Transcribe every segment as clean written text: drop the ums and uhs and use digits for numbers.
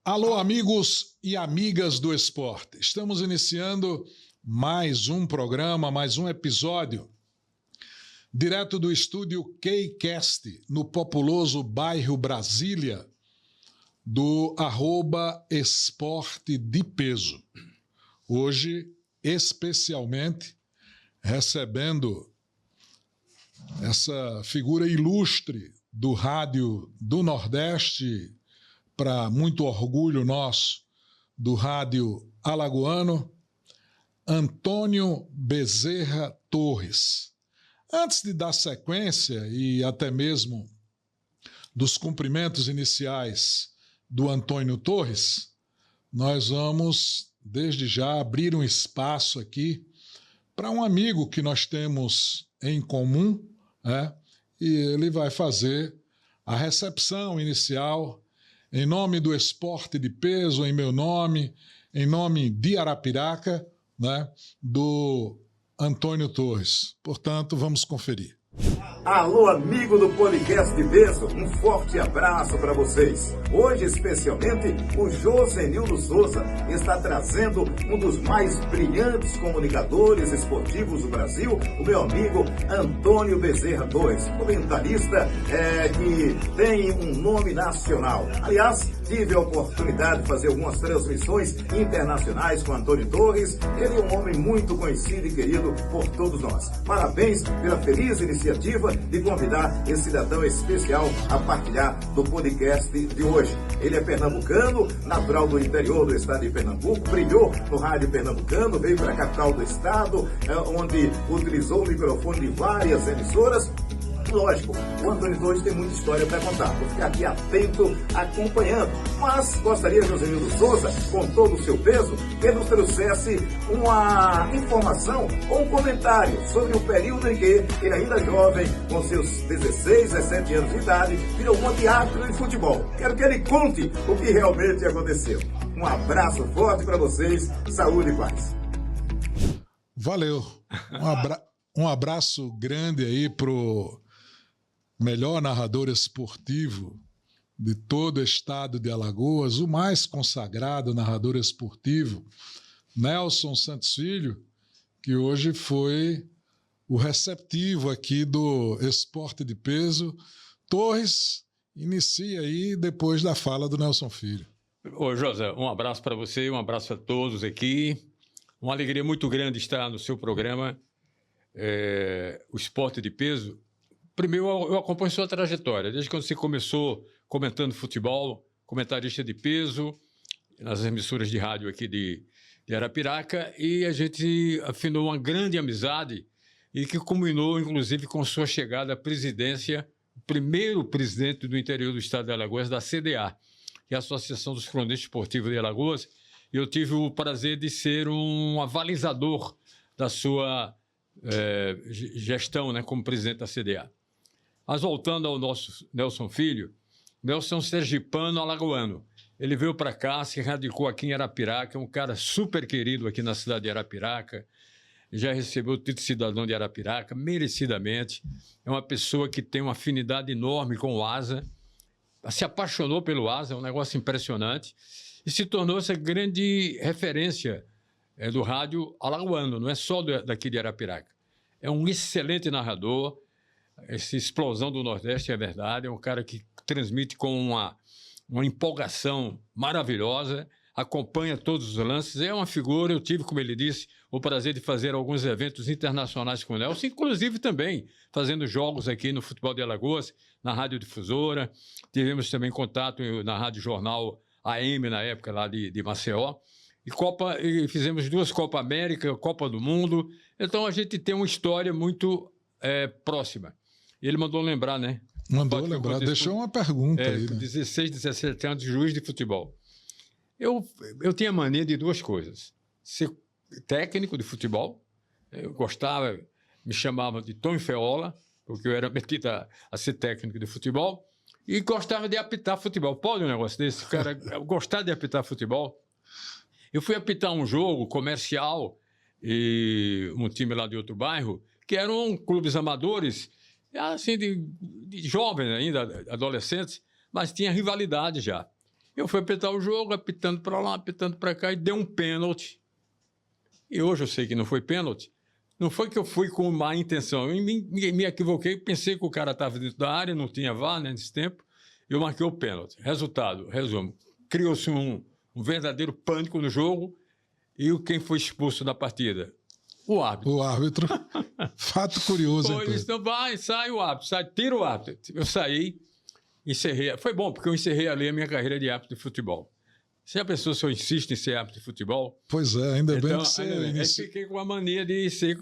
Alô, amigos e amigas do esporte. Estamos iniciando mais um programa, mais um episódio, direto do estúdio Kcast, no populoso bairro Brasília, do @esporte de peso. Hoje, especialmente, recebendo essa figura ilustre do rádio do Nordeste, para muito orgulho nosso, do rádio alagoano, Antônio Bezerra Torres. Antes de dar sequência e até mesmo dos cumprimentos iniciais do Antônio Torres, nós vamos, desde já, abrir um espaço aqui para um amigo que nós temos em comum, né? E ele vai fazer a recepção inicial em nome do esporte de peso, em meu nome, em nome de Arapiraca, né, do Antônio Torres. Portanto, vamos conferir. Alô, amigo do podcast de peso, um forte abraço para vocês. Hoje, especialmente, o Josenildo Souza está trazendo um dos mais brilhantes comunicadores esportivos do Brasil, o meu amigo Antônio Bezerra Torres, comentarista que tem um nome nacional. Aliás, tive a oportunidade de fazer algumas transmissões internacionais com Antônio Torres. Ele é um homem muito conhecido e querido por todos nós. Parabéns pela feliz iniciativa de convidar esse cidadão especial a partilhar do podcast de hoje. Ele é pernambucano, natural do interior do estado de Pernambuco, brilhou no rádio pernambucano, veio para a capital do estado, onde utilizou o microfone de várias emissoras. Lógico, o Antônio Torres tem muita história para contar. Vou ficar aqui atento, acompanhando. Mas gostaria, Josenildo Souza, com todo o seu peso, que nos trouxesse uma informação ou um comentário sobre o período em que ele, ainda jovem, com seus 16, 17 anos de idade, virou um teatro de futebol. Quero que ele conte o que realmente aconteceu. Um abraço forte para vocês, saúde e paz. Valeu. Um abraço grande aí pro melhor narrador esportivo de todo o estado de Alagoas, o mais consagrado narrador esportivo, Nelson Santos Filho, que hoje foi o receptivo aqui do Esporte de Peso. Torres, inicia aí depois da fala do Nelson Filho. Ô, José, um abraço para você, um abraço a todos aqui. Uma alegria muito grande estar no seu programa, o Esporte de Peso. Primeiro, eu acompanho sua trajetória, desde quando você começou comentando futebol, comentarista de peso, nas emissoras de rádio aqui de Arapiraca, e a gente afinou uma grande amizade e que culminou, inclusive, com sua chegada à presidência, o primeiro presidente do interior do estado de Alagoas, da CDA, que é a Associação dos Cronistas Esportivos de Alagoas, e eu tive o prazer de ser um avalizador da sua gestão, né, como presidente da CDA. Mas voltando ao nosso Nelson Filho, Nelson é um sergipano alagoano. Ele veio para cá, se radicou aqui em Arapiraca, é um cara super querido aqui na cidade de Arapiraca, já recebeu o título de cidadão de Arapiraca, merecidamente. É uma pessoa que tem uma afinidade enorme com o Asa, se apaixonou pelo Asa, é um negócio impressionante, e se tornou essa grande referência do rádio alagoano, não é só daqui de Arapiraca. É um excelente narrador. Essa explosão do Nordeste é verdade, é um cara que transmite com uma empolgação maravilhosa, acompanha todos os lances, é uma figura. Eu tive, como ele disse, o prazer de fazer alguns eventos internacionais com o Nelson, inclusive também fazendo jogos aqui no Futebol de Alagoas, na Rádio Difusora. Tivemos também contato na Rádio Jornal AM, na época lá de Maceió, e fizemos 2 Copa América, Copa do Mundo. Então a gente tem uma história muito próxima. Ele mandou lembrar, né? Mandou lembrar, deixou uma pergunta aí, né? 16, 17 anos, juiz de futebol. Eu tinha mania de 2 coisas. Ser técnico de futebol, eu gostava, me chamavam de Tom Feola, porque eu era metido a ser técnico de futebol, e gostava de apitar futebol. Pode um negócio desse? Cara, gostar de apitar futebol? Eu fui apitar um jogo comercial, e um time lá de outro bairro, que eram clubes amadores, assim, de jovens ainda, adolescentes, mas tinha rivalidade já. Eu fui apitar o jogo, apitando para lá, apitando para cá, e deu um pênalti. E hoje eu sei que não foi pênalti. Não foi que eu fui com má intenção. Eu me equivoquei, pensei que o cara estava dentro da área, não tinha VAR, né, nesse tempo. Eu marquei o pênalti. Resultado, resumo. Criou-se um verdadeiro pânico no jogo. E quem foi expulso da partida? O árbitro. O árbitro. Fato curioso. Foi, então vai, sai o árbitro, tira o árbitro. Eu saí, encerrei. Foi bom, porque eu encerrei ali a minha carreira de árbitro de futebol. Se a pessoa só insiste em ser árbitro de futebol... Pois é, ainda bem que você... Eu fiquei com a mania de ser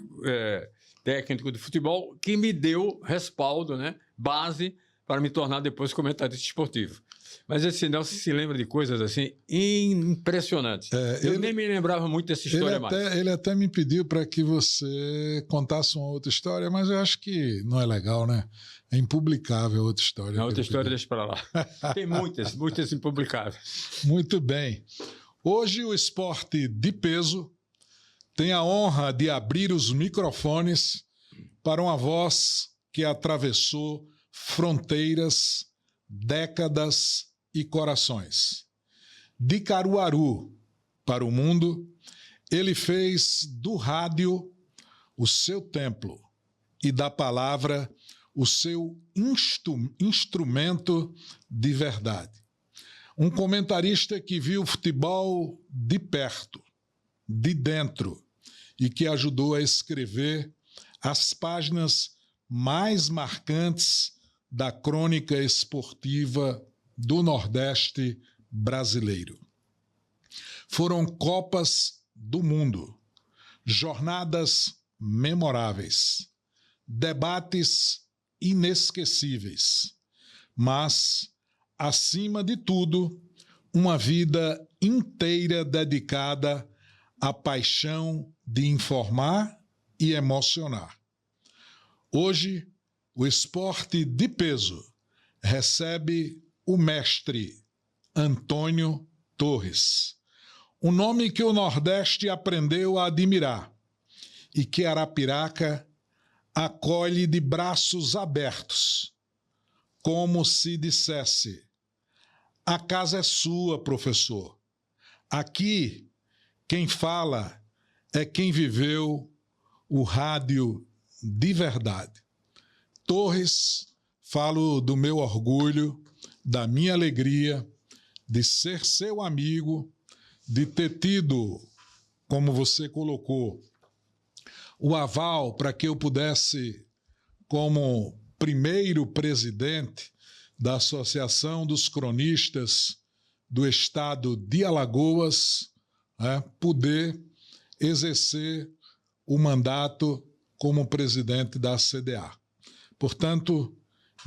técnico de futebol, que me deu respaldo, né, base, para me tornar depois comentarista esportivo. Mas esse Nelson se lembra de coisas assim impressionantes. Eu nem me lembrava muito dessa história mais. Ele até me pediu para que você contasse uma outra história, mas eu acho que não é legal, né? É impublicável a outra história. A outra história deixa para lá. Tem muitas impublicáveis. Muito bem. Hoje o esporte de peso tem a honra de abrir os microfones para uma voz que atravessou fronteiras, décadas e corações. De Caruaru para o mundo, ele fez do rádio o seu templo e da palavra o seu instrumento de verdade. Um comentarista que viu o futebol de perto, de dentro, e que ajudou a escrever as páginas mais marcantes da crônica esportiva do Nordeste brasileiro. Foram Copas do Mundo, jornadas memoráveis, debates inesquecíveis, mas, acima de tudo, uma vida inteira dedicada à paixão de informar e emocionar. Hoje, o esporte de peso recebe o mestre Antônio Torres, um nome que o Nordeste aprendeu a admirar e que Arapiraca acolhe de braços abertos, como se dissesse: a casa é sua, professor. Aqui, quem fala é quem viveu o rádio de verdade. Torres, falo do meu orgulho, da minha alegria de ser seu amigo, de ter tido, como você colocou, o aval para que eu pudesse, como primeiro presidente da Associação dos Cronistas do Estado de Alagoas, poder exercer o mandato como presidente da CDA. Portanto,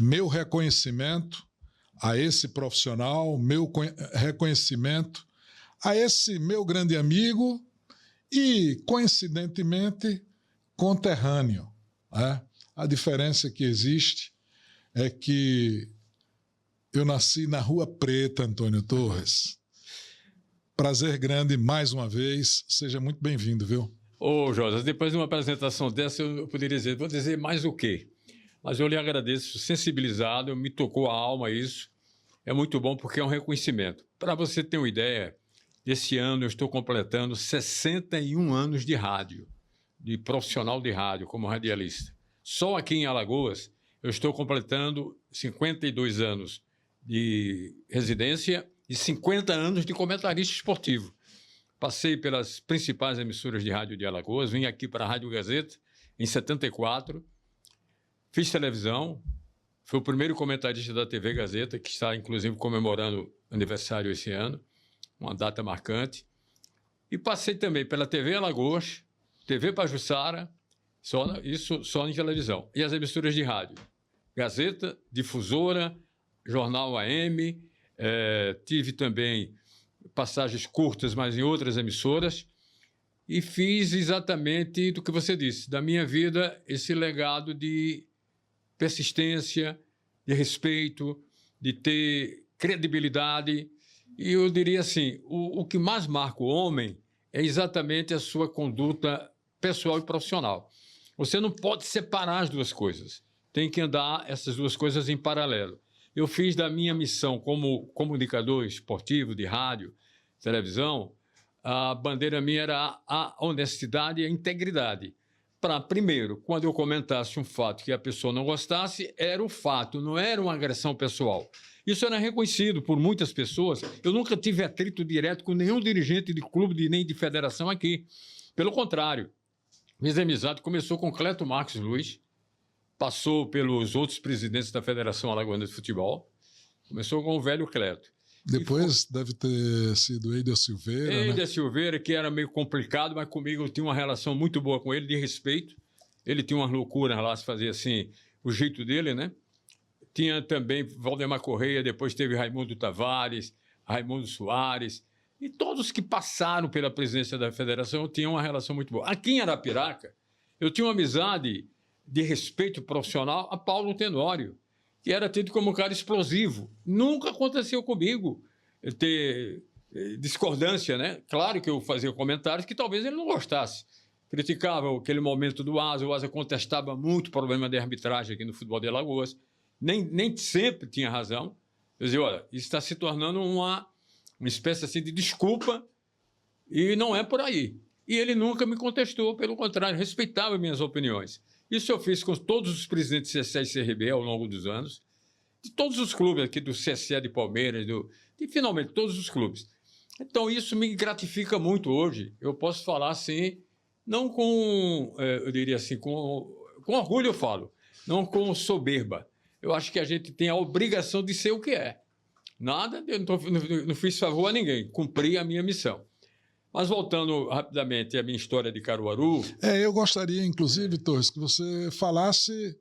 meu reconhecimento a esse profissional, meu reconhecimento a esse meu grande amigo e, coincidentemente, conterrâneo. A diferença que existe é que eu nasci na Rua Preta, Antônio Torres. Prazer grande, mais uma vez. Seja muito bem-vindo, viu? Ô, Jonas, depois de uma apresentação dessa, eu poderia dizer, vou dizer mais o quê? Mas eu lhe agradeço, sensibilizado, me tocou a alma isso. É muito bom porque é um reconhecimento. Para você ter uma ideia, esse ano eu estou completando 61 anos de rádio, de profissional de rádio, como radialista. Só aqui em Alagoas, eu estou completando 52 anos de residência e 50 anos de comentarista esportivo. Passei pelas principais emissoras de rádio de Alagoas, vim aqui para a Rádio Gazeta em 74, fiz televisão, fui o primeiro comentarista da TV Gazeta, que está, inclusive, comemorando aniversário esse ano, uma data marcante. E passei também pela TV Alagoas, TV Pajuçara, isso só em televisão. E as emissoras de rádio. Gazeta, Difusora, Jornal AM, tive também passagens curtas, mas em outras emissoras. E fiz exatamente do que você disse, da minha vida, esse legado de persistência, de respeito, de ter credibilidade. E eu diria assim, o que mais marca o homem é exatamente a sua conduta pessoal e profissional. Você não pode separar as duas coisas. Tem que andar essas duas coisas em paralelo. eu fiz da minha missão como comunicador esportivo de rádio, televisão, a bandeira minha era a honestidade e a integridade. Para, primeiro, quando eu comentasse um fato que a pessoa não gostasse, era o fato, não era uma agressão pessoal. Isso era reconhecido por muitas pessoas. Eu nunca tive atrito direto com nenhum dirigente de clube nem de federação aqui. Pelo contrário, minha amizade começou com Cleto Marques Luiz, passou pelos outros presidentes da Federação Alagoana de Futebol, começou com o velho Cleto. Depois deve ter sido Eider Silveira, Eider Silveira, que era meio complicado, mas comigo eu tinha uma relação muito boa com ele, de respeito. Ele tinha umas loucuras lá, se fazia assim, o jeito dele, né? Tinha também Valdemar Correia, depois teve Raimundo Tavares, Raimundo Soares, e todos que passaram pela presidência da federação tinham uma relação muito boa. Aqui em Arapiraca, eu tinha uma amizade de respeito profissional a Paulo Tenório, que era tido como um cara explosivo. Nunca aconteceu comigo ter discordância, né? Claro que eu fazia comentários que talvez ele não gostasse. Criticava aquele momento do Asa, o Asa contestava muito o problema de arbitragem aqui no futebol de Alagoas. Nem sempre tinha razão. Eu dizia, olha, isso está se tornando uma espécie assim de desculpa e não é por aí. E ele nunca me contestou, pelo contrário, respeitava minhas opiniões. Isso eu fiz com todos os presidentes do CSE e CRB ao longo dos anos, de todos os clubes aqui, do CSE de Palmeiras, de finalmente todos os clubes. Então, isso me gratifica muito hoje. Eu posso falar assim, não com, eu diria assim, com orgulho eu falo, não com soberba. Eu acho que a gente tem a obrigação de ser o que é. Nada, eu não fiz favor a ninguém, cumpri a minha missão. Mas voltando rapidamente à minha história de Caruaru... Eu gostaria, inclusive, Torres, que você falasse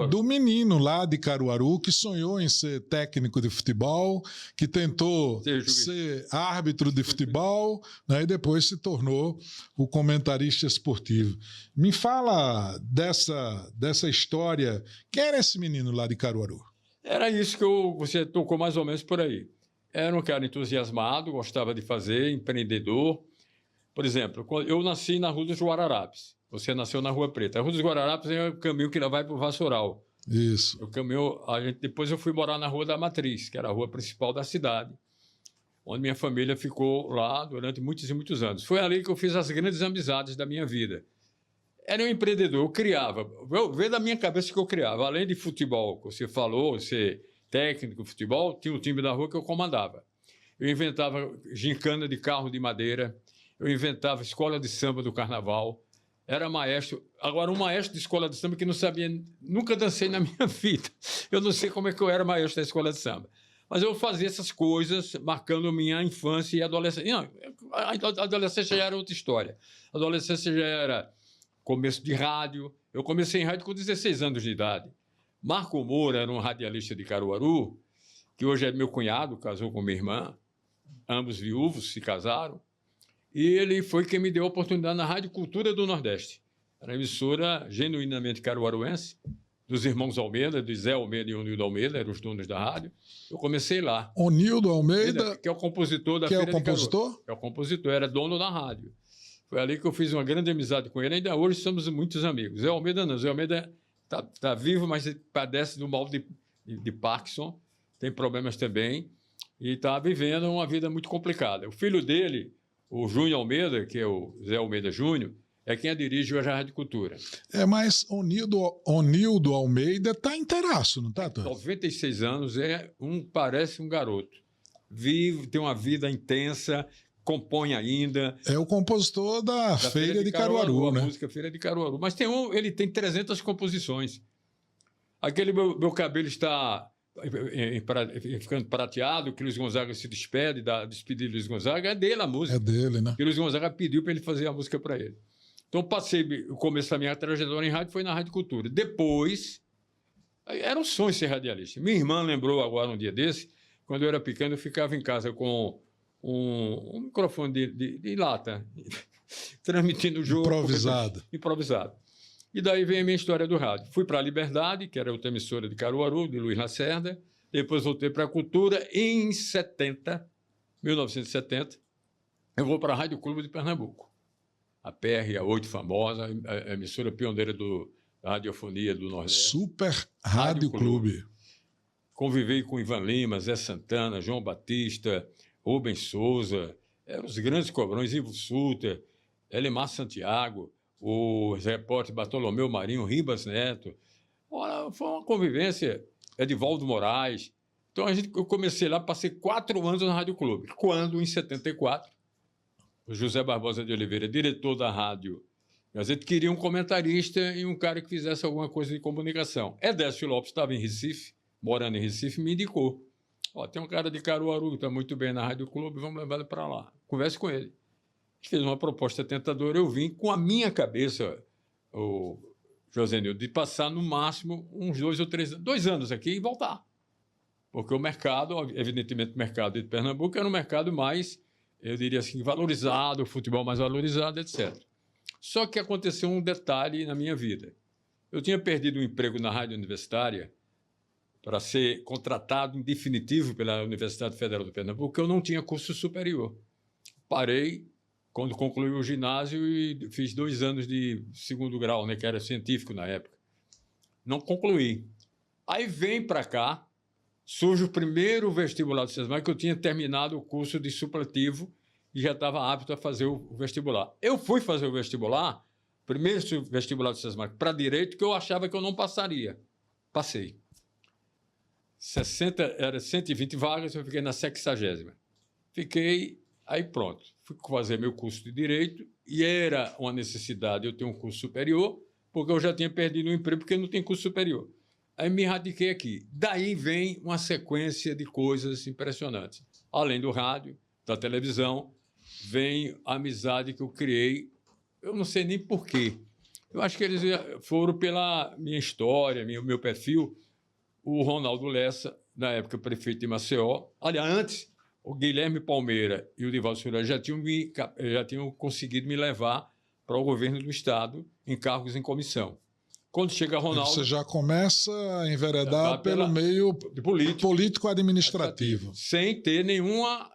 do menino lá de Caruaru que sonhou em ser técnico de futebol, que tentou ser árbitro de futebol, né, e depois se tornou o comentarista esportivo. Me fala dessa história. Quem era esse menino lá de Caruaru? Era isso que você tocou mais ou menos por aí. Era um cara entusiasmado, gostava de fazer, empreendedor. Por exemplo, eu nasci na Rua dos Guararapes. Você nasceu na Rua Preta. A Rua dos Guararapes é o caminho que vai para o Vassoural. Isso. Depois eu fui morar na Rua da Matriz, que era a rua principal da cidade, onde minha família ficou lá durante muitos e muitos anos. Foi ali que eu fiz as grandes amizades da minha vida. Era um empreendedor, eu criava. Vê da minha cabeça que eu criava. Além de futebol, que você falou, ser técnico de futebol, tinha um time da rua que eu comandava. Eu inventava gincana de carro de madeira, eu inventava escola de samba do carnaval, era maestro. Agora, um maestro de escola de samba que não sabia, nunca dancei na minha vida. Eu não sei como é que eu era maestro da escola de samba. Mas eu fazia essas coisas, marcando minha infância e adolescência. Não, a adolescência já era outra história. A adolescência já era começo de rádio. Eu comecei em rádio com 16 anos de idade. Marco Moura era um radialista de Caruaru, que hoje é meu cunhado, casou com minha irmã. Ambos viúvos, se casaram. E ele foi quem me deu a oportunidade na Rádio Cultura do Nordeste. Era uma emissora genuinamente caruaruense, dos irmãos Almeida, do Zé Almeida e Onildo Almeida, eram os donos da rádio. Eu comecei lá. Onildo Almeida, que é o compositor da Feira de Caruaru. É o compositor, era dono da rádio. Foi ali que eu fiz uma grande amizade com ele. Ainda hoje somos muitos amigos. Zé Almeida não. Zé Almeida está vivo, mas padece do mal de Parkinson. Tem problemas também. E está vivendo uma vida muito complicada. O filho dele, o Júnior Almeida, que é o Zé Almeida Júnior, é quem dirige hoje a Rádio Cultura. Mas Onildo Almeida está inteiraço, não está, Tony? 96 anos, parece um garoto. Vive, tem uma vida intensa, compõe ainda. É o compositor da Feira de Caruaru, né? A música Feira de Caruaru. Mas ele tem 300 composições. Aquele meu cabelo está ficando prateado, que Luiz Gonzaga se despede, despedir de Luiz Gonzaga, é dele a música. É dele, né? Que Luiz Gonzaga pediu para ele fazer a música para ele. Então, o começo da minha trajetória em rádio foi na Rádio Cultura. Depois, era um sonho ser radialista. Minha irmã lembrou agora um dia desse, quando eu era pequeno, eu ficava em casa com um microfone de lata, transmitindo o jogo. Improvisado. E daí vem a minha história do rádio. Fui para a Liberdade, que era outra emissora de Caruaru, de Luiz Lacerda. Depois voltei para a Cultura. E em 1970, eu vou para a Rádio Clube de Pernambuco. A PRA8 famosa, a emissora pioneira da radiofonia do Nordeste. Super Rádio Clube. convivei com Ivan Lima, Zé Santana, João Batista, Rubens Souza, eram os grandes cobrões, Ivo Suter, Elimar Santiago, o repórter Bartolomeu Marinho, Ribas Neto. Ora, foi uma convivência, Edivaldo Moraes. Então, eu comecei lá, passei 4 anos na Rádio Clube. Quando, em 74, o José Barbosa de Oliveira, diretor da rádio, a gente queria um comentarista e um cara que fizesse alguma coisa de comunicação. Edécio Lopes estava em Recife, morando em Recife, me indicou. Tem um cara de Caruaru que está muito bem na Rádio Clube, vamos levar ele para lá. Converse com ele. Fez uma proposta tentadora, eu vim com a minha cabeça, o Josenildo, de passar no máximo uns 2 ou 3 anos, 2 anos aqui e voltar. Porque o mercado, evidentemente o mercado de Pernambuco era um mercado mais, eu diria assim, valorizado, o futebol mais valorizado, etc. Só que aconteceu um detalhe na minha vida. Eu tinha perdido um emprego na rádio universitária para ser contratado em definitivo pela Universidade Federal do Pernambuco, porque eu não tinha curso superior. Parei quando concluí o ginásio e fiz 2 anos de 2º grau, né, que era científico na época. Não concluí. Aí vem para cá, surge o primeiro vestibular do SESMAC, que eu tinha terminado o curso de supletivo e já estava apto a fazer o vestibular. Eu fui fazer o vestibular, primeiro vestibular do SESMAC, para Direito, que eu achava que eu não passaria. Passei. era 120 vagas, eu fiquei na 60ª. Fiquei, aí pronto. Fui fazer meu curso de Direito e era uma necessidade eu ter um curso superior, porque eu já tinha perdido o emprego porque não tem curso superior. Aí me radiquei aqui. Daí vem uma sequência de coisas impressionantes. Além do rádio, da televisão, vem a amizade que eu criei. Eu não sei nem porquê. Eu acho que eles foram pela minha história, meu perfil. O Ronaldo Lessa, na época prefeito de Maceió. Aliás, antes, o Guilherme Palmeira e o Divaldo Surá já tinham conseguido me levar para o governo do Estado em cargos em comissão. Quando chega Ronaldo... Você já começa a enveredar pelo meio político-administrativo. Sem ter nenhuma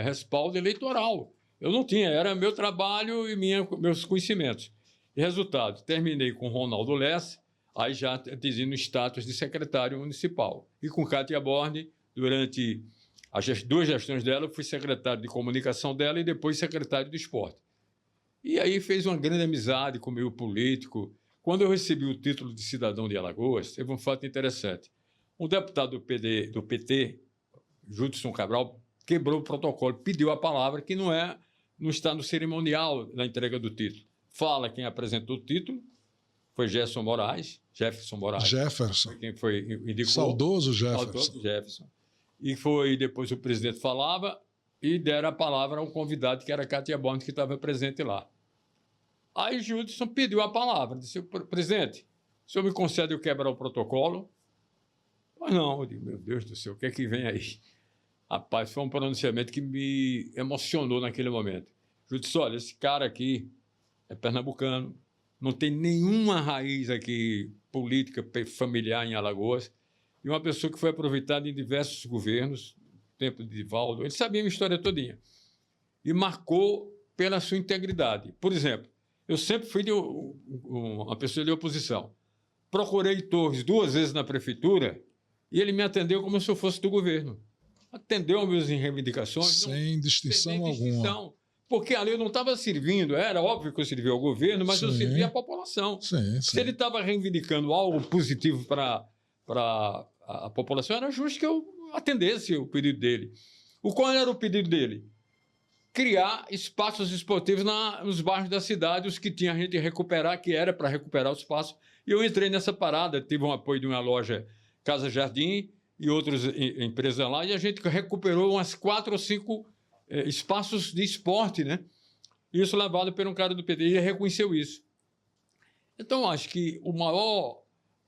respaldo eleitoral. Eu não tinha, era meu trabalho e meus conhecimentos. E resultado, terminei com Ronaldo Lessa, aí já dizendo status de secretário municipal. E com Cátia Borne, durante as 2 gestões dela, eu fui secretário de comunicação dela e depois secretário do esporte. E aí fez uma grande amizade com o meio político. Quando eu recebi o título de cidadão de Alagoas, teve um fato interessante. Um deputado do PT, Judson Cabral, quebrou o protocolo, pediu a palavra, que não está no cerimonial da entrega do título. Fala quem apresentou o título, foi Jefferson Moraes. Jefferson. Quem foi indicou. Saudoso Jefferson. Saudoso Jefferson. E foi depois o presidente falava e deram a palavra a um convidado que era a Cátia Borne, que estava presente lá. Aí Judson pediu a palavra, disse: presidente, o senhor me concede eu quebrar o protocolo? Mas não, eu digo, meu Deus do céu, o que é que vem aí? Rapaz, foi um pronunciamento que me emocionou naquele momento. Judson disse: olha, esse cara aqui é pernambucano, não tem nenhuma raiz aqui política familiar em Alagoas, e uma pessoa que foi aproveitada em diversos governos, no tempo de Divaldo, ele sabia a minha história todinha, e marcou pela sua integridade. Por exemplo, eu sempre fui uma pessoa de oposição. Procurei Torres 2 vezes na prefeitura e ele me atendeu como se eu fosse do governo. Atendeu as minhas reivindicações. Sem distinção alguma. Porque ali eu não estava servindo, era óbvio que eu servia ao governo, mas eu servia à população. Sim. Se ele estava reivindicando algo positivo para a população, era justo que eu atendesse o pedido dele. Qual era o pedido dele? Criar espaços esportivos nos bairros da cidade, os que tinha a gente recuperar, que era para recuperar o espaço. E eu entrei nessa parada, tive um apoio de uma loja Casa Jardim e outras empresas lá, e a gente recuperou umas 4 ou 5 espaços de esporte, né? Isso levado por um cara do PT, e ele reconheceu isso. Então, acho que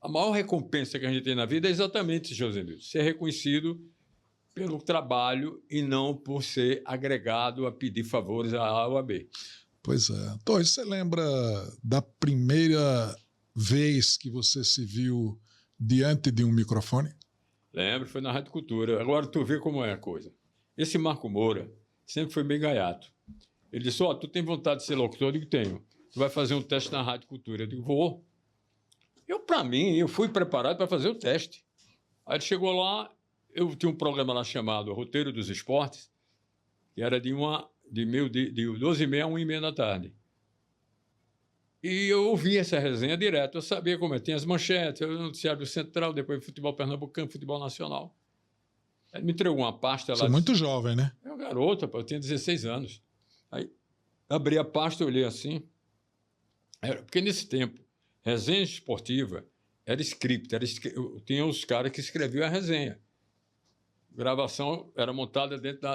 a maior recompensa que a gente tem na vida é exatamente, Josenildo, ser reconhecido pelo trabalho e não por ser agregado a pedir favores à A ou à B. Pois é. Torres, você lembra da primeira vez que você se viu diante de um microfone? Lembro, foi na Rádio Cultura. Agora tu vê como é a coisa. Esse Marco Moura sempre foi bem gaiato. Ele disse: tu tem vontade de ser locutor? Eu digo: tenho. Tu vai fazer um teste na Rádio Cultura? Eu digo: vou. Para mim, eu fui preparado para fazer o teste. Aí ele chegou lá, eu tinha um programa lá chamado Roteiro dos Esportes, que era de 12h30 a 1h30 da tarde. E eu ouvia essa resenha direto, eu sabia como é. Tinha as manchetes, o noticiário central, depois futebol pernambucano, futebol nacional. Ele me entregou uma pasta lá. Você é muito jovem, né? É um garoto, eu tinha 16 anos. Aí abri a pasta, olhei assim. Porque nesse tempo, resenha esportiva era script, tinha os caras que escreviam a resenha. Gravação era montada dentro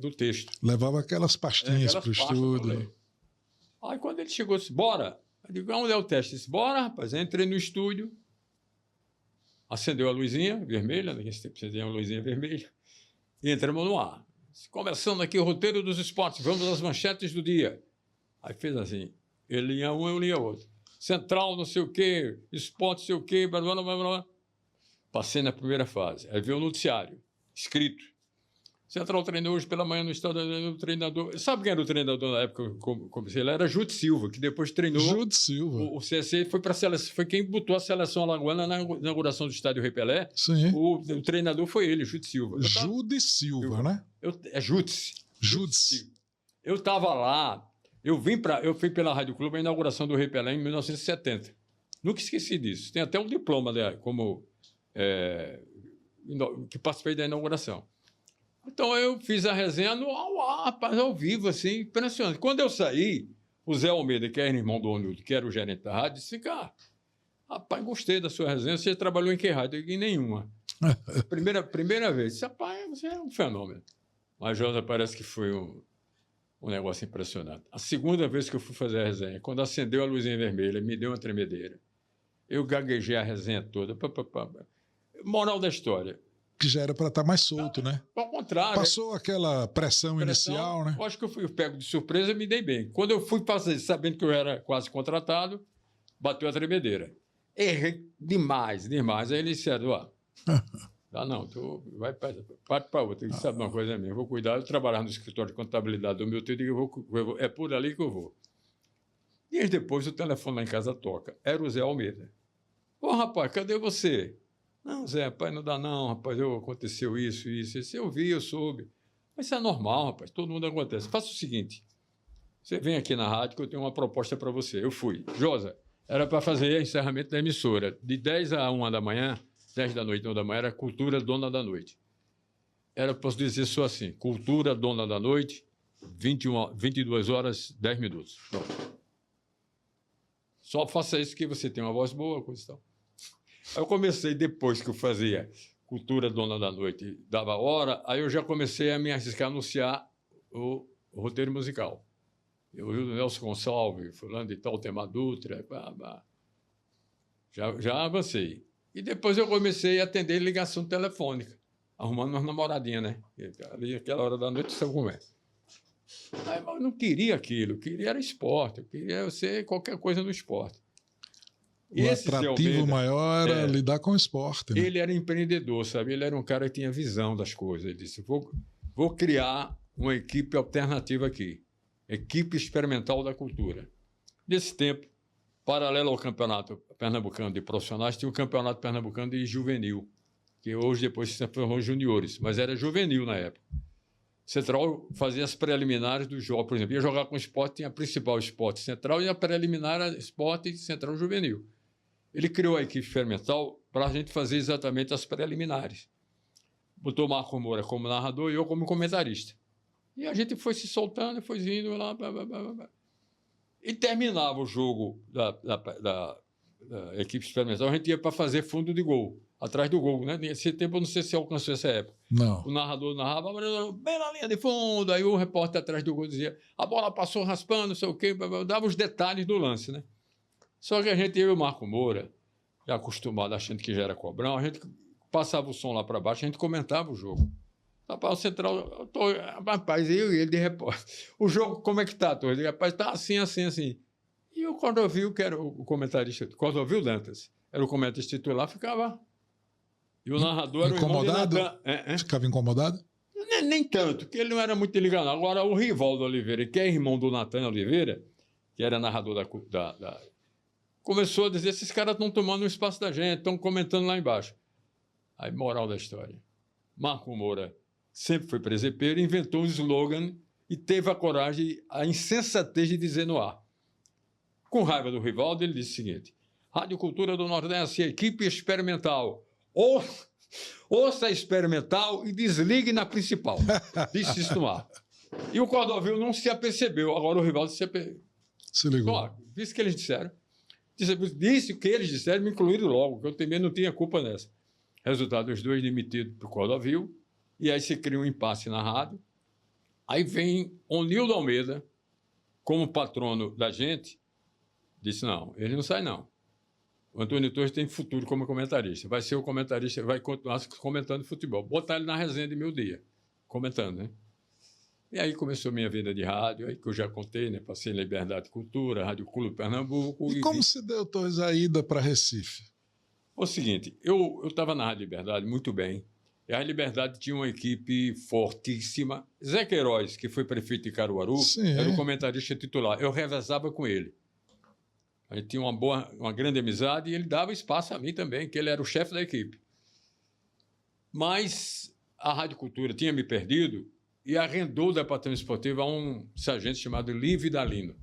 do texto. Levava aquelas pastinhas para o estúdio. Aí quando ele chegou, disse, bora. Eu digo, onde é o teste? Disse, bora, rapaz. Eu entrei no estúdio, acendeu a luzinha vermelha, nesse tempo você tinha uma luzinha vermelha, e entramos no ar. Começando aqui o roteiro dos esportes, vamos às manchetes do dia. Aí fez assim, ele lia um, eu lia outro. Central, não sei o quê, esporte, não sei o quê, blá, blá, blá, blá. Passei na primeira fase. Aí veio o noticiário, escrito. Central treinou hoje pela manhã no estado do treinador. Sabe quem era o treinador na época que eu comecei? Ele era Júlio Silva, que depois treinou. Júlio Silva. O CSE foi para a seleção, foi quem botou a seleção alagoana na inauguração do estádio Rei Pelé. Sim. O treinador foi ele, Júlio Silva. Júlio Silva, né? É Júdice. Eu estava lá, eu fui pela Rádio Clube à inauguração do Rei Pelé em 1970. Nunca esqueci disso. Tem até um diploma que participei da inauguração. Então, eu fiz a resenha ao vivo, assim, impressionante. Quando eu saí, o Zé Almeida, que era irmão do Onildo, que era o gerente da rádio, disse, rapaz, gostei da sua resenha, você trabalhou em que rádio? Eu disse, em nenhuma. primeira vez. Disse, rapaz, você é um fenômeno. Mas, Josa, parece que foi um negócio impressionante. A segunda vez que eu fui fazer a resenha, quando acendeu a luzinha vermelha, me deu uma tremedeira. Eu gaguejei a resenha toda. Moral da história. Que já era para estar mais solto, né? Ao contrário. Passou aquela pressão inicial, né? Eu acho que eu fui pego de surpresa e me dei bem. Quando eu fui fazer, sabendo que eu era quase contratado, bateu a tremedeira. Errei demais. Aí eles disseram, não, tu vai parte para outra. Ele sabe uma coisa minha, eu vou cuidar, eu trabalhar no escritório de contabilidade do meu tempo, é por ali que eu vou. Dias depois, o telefone lá em casa toca. Era o Zé Almeida. Rapaz, cadê você? Não, Zé, rapaz, não dá não, rapaz, aconteceu isso. Eu vi, eu soube. Mas isso é normal, rapaz, todo mundo acontece. Faça o seguinte, você vem aqui na rádio que eu tenho uma proposta para você. Eu fui. Josa, era para fazer o encerramento da emissora. De 10 a 1 da manhã, 10 da noite, 1 da manhã, era Cultura Dona da Noite. Posso dizer só assim, Cultura Dona da Noite, 22 horas, 10 minutos. Pronto. Só faça isso que você tem uma voz boa, coisa e tal. Aí eu comecei, depois que eu fazia Cultura Dona da Noite, dava hora, aí eu já comecei a me arriscar a anunciar o roteiro musical. Eu vi o Nelson Gonçalves, fulano de tal, Tema Dutra, já avancei. E depois eu comecei a atender ligação telefônica, arrumando umas namoradinhas, né? Ali, aquela hora da noite, sabe como é? Aí, eu não queria aquilo, eu queria era esporte, eu queria ser qualquer coisa no esporte. O atrativo maior era lidar com o esporte. Né? Ele era empreendedor, sabe? Ele era um cara que tinha visão das coisas. Ele disse, vou criar uma equipe alternativa aqui. Equipe Experimental da Cultura. Nesse tempo, paralelo ao Campeonato Pernambucano de Profissionais, tinha o Campeonato Pernambucano de Juvenil, que hoje depois se transformou em juniores, mas era juvenil na época. Central fazia as preliminares do jogo, por exemplo, ia jogar com o Sport, tinha a principal Sport Central e a preliminar a Sport Central Juvenil. Ele criou a equipe experimental para a gente fazer exatamente as preliminares. Botou Marco Moura como narrador e eu como comentarista. E a gente foi se soltando, foi indo lá, e terminava o jogo da equipe experimental, a gente ia para fazer fundo de gol, atrás do gol, né? Nesse tempo, eu não sei se alcançou essa época. Não. O narrador narrava, bem na linha de fundo, aí o repórter atrás do gol dizia, a bola passou raspando, não sei o quê, dava os detalhes do lance, né? Só que a gente, eu e o Marco Moura, já acostumado, achando que já era cobrão, a gente passava o som lá para baixo, a gente comentava o jogo. Rapaz, o Central, rapaz, eu e ele de repórter. O jogo, como é que tá, Torres? Rapaz, tá assim, assim, assim. E o Cordovil, que era o comentarista, Cordovil Dantas, era o comentarista titular, ficava. E o narrador era o incomodado? Ficava incomodado? Nem tanto, porque ele não era muito ligado. Agora, o Rivaldo Oliveira, que é irmão do Natan Oliveira, que era narrador começou a dizer: esses caras estão tomando o espaço da gente, estão comentando lá embaixo. Aí, moral da história. Marco Moura sempre foi presepeiro, inventou um slogan e teve a coragem, a insensatez de dizer no ar. Com raiva do Rivaldo, ele disse o seguinte: Rádio Cultura do Nordeste, equipe experimental. Ouça a experimental e desligue na principal. Disse isso no ar. E o Cordovil não se apercebeu. Agora o Rivaldo Se ligou. Então, disse o que eles disseram. Disse o que eles disseram, me incluíram logo, que eu também não tinha culpa nessa. Resultado, os dois demitidos para o Cordovil. E aí se cria um impasse na rádio. Aí vem Onildo Almeida, como patrono da gente, disse: não, ele não sai, não. O Antônio Torres tem futuro como comentarista. Vai ser o comentarista, vai continuar comentando futebol. Botar ele na resenha de Meu Dia, comentando, né? E aí começou minha vida de rádio, aí que eu já contei, né? Passei em Liberdade Cultura, Rádio Clube Pernambuco. E como se deu, Torres, a ida para Recife? O seguinte, eu estava na Rádio Liberdade muito bem. E a Rádio Liberdade tinha uma equipe fortíssima. Zé Queiroz, que foi prefeito de Caruaru, era o comentarista titular. Eu revezava com ele. A gente tinha uma grande amizade e ele dava espaço a mim também, que ele era o chefe da equipe. Mas a Rádio Cultura tinha me perdido e arrendou o departamento esportivo a um sargento chamado Livio Dalino.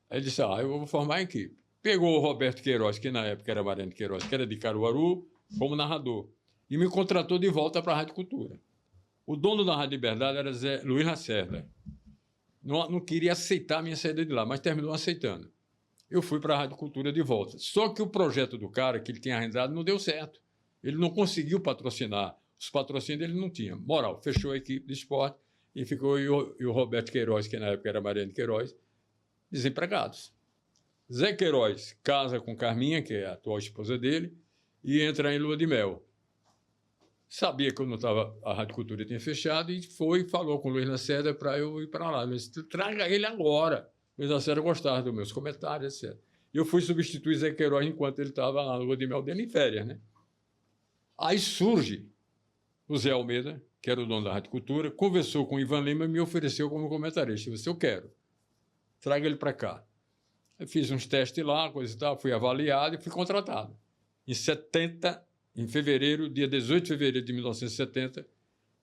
Aí ele disse: eu vou formar a equipe. Pegou o Roberto Queiroz, que na época era Mariano Queiroz, que era de Caruaru, como narrador, e me contratou de volta para a Rádio Cultura. O dono da Rádio Liberdade era Luiz Lacerda. Não queria aceitar a minha saída de lá, mas terminou aceitando. Eu fui para a Rádio Cultura de volta. Só que o projeto do cara, que ele tinha arrendado, não deu certo. Ele não conseguiu patrocinar. Os patrocínios ele não tinha. Moral, fechou a equipe de esporte e ficou e o Roberto Queiroz, que na época era Mariano Queiroz, desempregados. Zé Queiroz casa com Carminha, que é a atual esposa dele, e entra em lua de mel. Sabia que eu não estava, a Rádio Cultura tinha fechado, e falou com o Luiz Lacerda para eu ir para lá. Ele disse: traga ele agora. O Luiz Lacerda gostava dos meus comentários, etc. E eu fui substituir Zé Queiroz enquanto ele estava lá na lua de mel dele em férias, né? Aí surge o Zé Almeida, que era o dono da Rádio Cultura, conversou com o Ivan Lima e me ofereceu como comentarista. Eu disse: eu quero. Traga ele para cá. Eu fiz uns testes lá, coisa e tal, fui avaliado e fui contratado. Em fevereiro, dia 18 de fevereiro de 1970,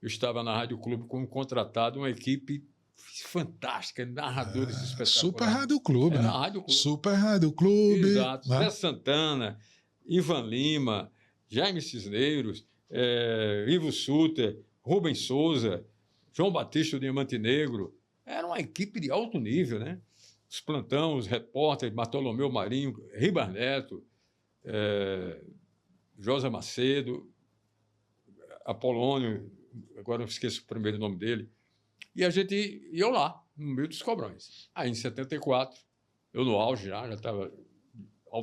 eu estava na Rádio Clube como contratado, uma equipe fantástica, narradores espetaculares. Super Rádio Clube, né? Rádio Clube. Super Rádio Clube. Exato. Né? Zé Santana, Ivan Lima, Jaime Cisneiros, Ivo Suter, Rubens Souza, João Batista, o Diamante Negro. Era uma equipe de alto nível, né? Os plantão, os repórteres, Bartolomeu Marinho, Ribas Neto, Josa Macedo, Apolônio, agora eu esqueço o primeiro nome dele. E a gente ia lá, no meio dos Cobrões. Aí, em 74, eu no auge já estava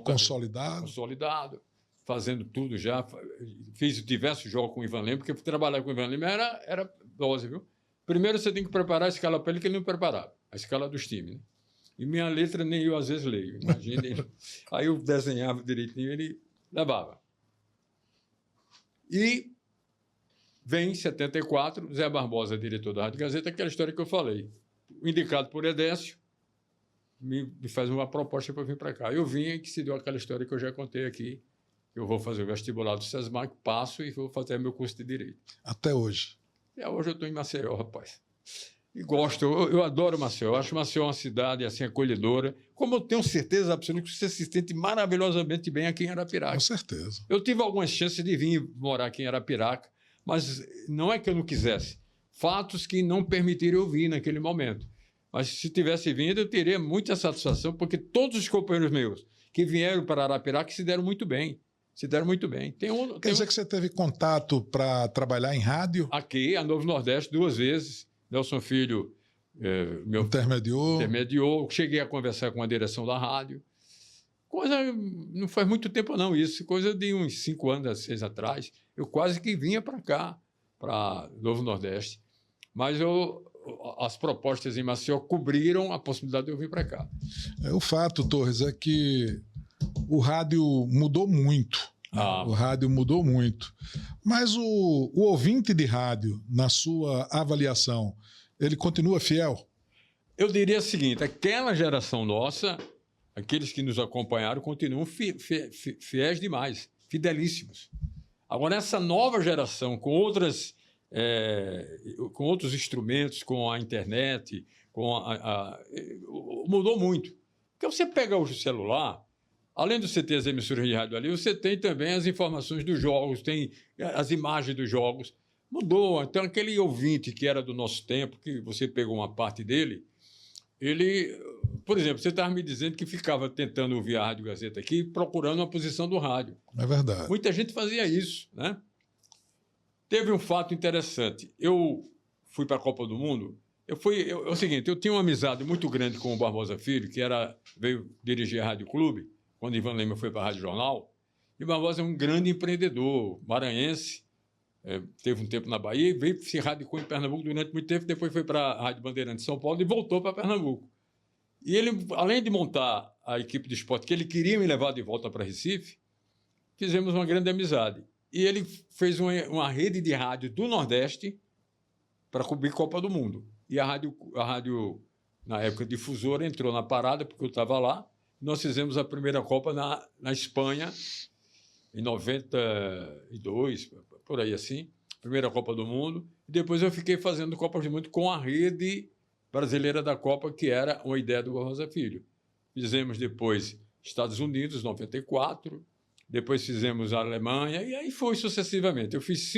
consolidado, fazendo tudo já. Fiz diversos jogos com o Ivan Lima, porque trabalhar com o Ivan Lima era dose, viu? Primeiro você tem que preparar a escala para ele, que ele não preparava, a escala dos times, né? E minha letra nem eu às vezes leio, imagine. Aí eu desenhava direitinho, ele levava. E vem em 74, Zé Barbosa, diretor da Rádio Gazeta, aquela história que eu falei. Indicado por Edécio, me faz uma proposta para vir para cá. Eu vim e que se deu aquela história que eu já contei aqui. Eu vou fazer o vestibular do SESMAC, passo e vou fazer meu curso de Direito. Até hoje? Hoje eu estou em Maceió, rapaz. E gosto, eu adoro Maceió. Eu acho Maceió uma cidade assim, acolhedora. Como eu tenho certeza absoluta que você se sente maravilhosamente bem aqui em Arapiraca. Com certeza. Eu tive algumas chances de vir morar aqui em Arapiraca, mas não é que eu não quisesse. Fatos que não permitiram eu vir naquele momento. Mas se tivesse vindo, eu teria muita satisfação, porque todos os companheiros meus que vieram para Arapiraca se deram muito bem. Quer dizer que você teve contato para trabalhar em rádio? Aqui, a Novo Nordeste, 2 vezes. Nelson Filho meu intermediou. Cheguei a conversar com a direção da rádio. Não faz muito tempo não isso, coisa de uns 5 anos, 6 atrás. Eu quase que vinha para cá, para Novo Nordeste. Mas as propostas em Maceió cobriram a possibilidade de eu vir para cá. O fato, Torres, é que o rádio mudou muito. O rádio mudou muito. Mas o ouvinte de rádio, na sua avaliação, ele continua fiel? Eu diria o seguinte: aquela geração nossa, aqueles que nos acompanharam, continuam fiéis demais, fidelíssimos. Agora, essa nova geração, com outros instrumentos, com a internet, mudou muito. Porque você pega o celular, além de você ter as emissoras de rádio ali, você tem também as informações dos jogos, tem as imagens dos jogos. Mudou. Então, aquele ouvinte que era do nosso tempo, que você pegou uma parte dele, ele... Por exemplo, você estava me dizendo que ficava tentando ouvir a Rádio Gazeta aqui, procurando uma posição do rádio. É verdade. Muita gente fazia isso, né? Teve um fato interessante. Eu fui para a Copa do Mundo. É o seguinte, eu tinha uma amizade muito grande com o Barbosa Filho, que veio dirigir a Rádio Clube, quando Ivan Lema foi para a Rádio Jornal. E o Barbosa é um grande empreendedor maranhense, teve um tempo na Bahia, veio se radicou em Pernambuco durante muito tempo, depois foi para a Rádio Bandeirantes de São Paulo e voltou para Pernambuco. E ele, além de montar a equipe de esporte, que ele queria me levar de volta para Recife, fizemos uma grande amizade. E ele fez uma rede de rádio do Nordeste para cobrir Copa do Mundo. E a rádio, na época difusora, entrou na parada, porque eu estava lá. Nós fizemos a primeira Copa na Espanha, em 92, por aí assim. Primeira Copa do Mundo. E depois eu fiquei fazendo Copa do Mundo com a rede brasileira da Copa, que era uma ideia do Barbosa Filho. Fizemos depois Estados Unidos, 94. Depois fizemos a Alemanha. E aí foi sucessivamente. Eu fiz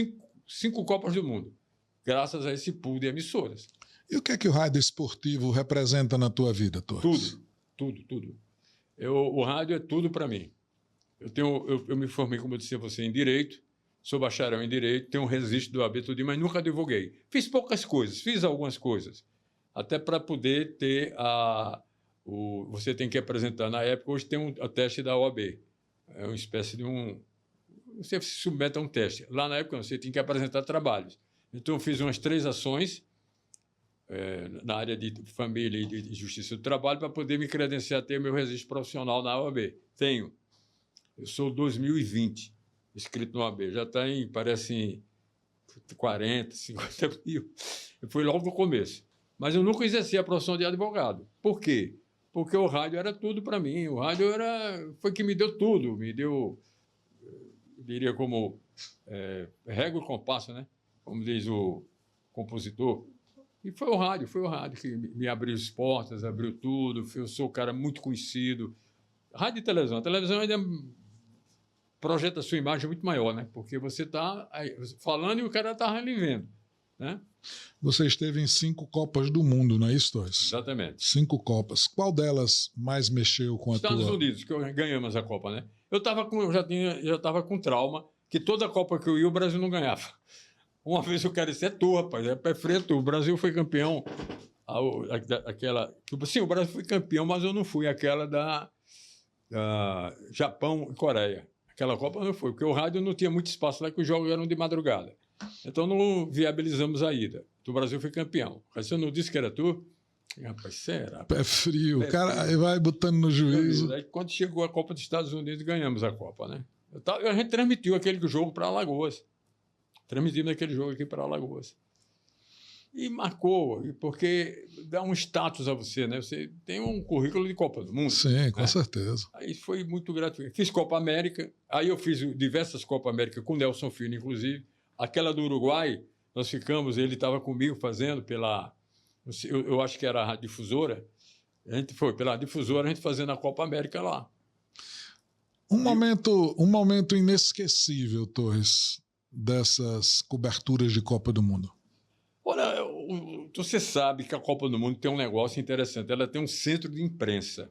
cinco Copas do Mundo, graças a esse pool de emissoras. E o que é que o rádio esportivo representa na tua vida, Torres? Tudo. O rádio é tudo para mim. Eu me formei, como eu disse a você, em Direito, sou bacharel em Direito, tenho um registro do AB, mas nunca divulguei. Fiz poucas coisas, fiz algumas coisas, até para poder ter você tem que apresentar, na época, hoje tem o teste da OAB, é uma espécie de você se submete a um teste. Lá na época, você tem que apresentar trabalhos. Então, eu fiz umas 3 ações na área de família e de justiça do trabalho para poder me credenciar a ter meu registro profissional na OAB. Tenho. Eu sou 2020, inscrito na OAB. Já está parece, 40, 50 mil. Foi logo no começo. Mas eu nunca exerci a profissão de advogado. Por quê? Porque o rádio era tudo para mim. O rádio foi que me deu tudo. Me deu, eu diria, como régua e compasso, né? Como diz o compositor. E foi o rádio que me abriu as portas, abriu tudo. Eu sou um cara muito conhecido. Rádio e televisão. A televisão ainda projeta a sua imagem muito maior, né? Porque você está falando e o cara está ali vendo, né? Você esteve em 5 Copas do Mundo, não é isso, Torres? Exatamente. 5 Copas. Qual delas mais mexeu com a Estados tua... Unidos, que ganhamos a Copa, né? Eu já estava com trauma, que toda Copa que eu ia, o Brasil não ganhava. Uma vez eu quero dizer, é tu, rapaz, é pé preto, o Brasil foi campeão. Sim, o Brasil foi campeão, mas eu não fui. Aquela da Japão e Coreia. Aquela Copa não foi, porque o rádio não tinha muito espaço lá, que os jogos eram de madrugada. Então não viabilizamos a ida. O Brasil foi campeão. Mas eu não disse que era tu? Rapaz, será? Pé frio. O cara vai botando no juízo. Aí, quando chegou a Copa dos Estados Unidos, ganhamos a Copa, né? A gente transmitiu aquele jogo para Alagoas. Transmitimos aquele jogo aqui para Alagoas. E marcou, porque dá um status a você, né? Você tem um currículo de Copa do Mundo. Sim, com certeza. Aí foi muito gratificante. Fiz Copa América, aí eu fiz diversas Copa América com o Nelson Filho, inclusive. Aquela do Uruguai, nós ficamos, ele estava comigo fazendo eu acho que era a Rádio Difusora. A gente foi pela Difusora, a gente fazendo a Copa América lá. Um momento inesquecível, Torres, dessas coberturas de Copa do Mundo. Olha, você sabe que a Copa do Mundo tem um negócio interessante. Ela tem um centro de imprensa.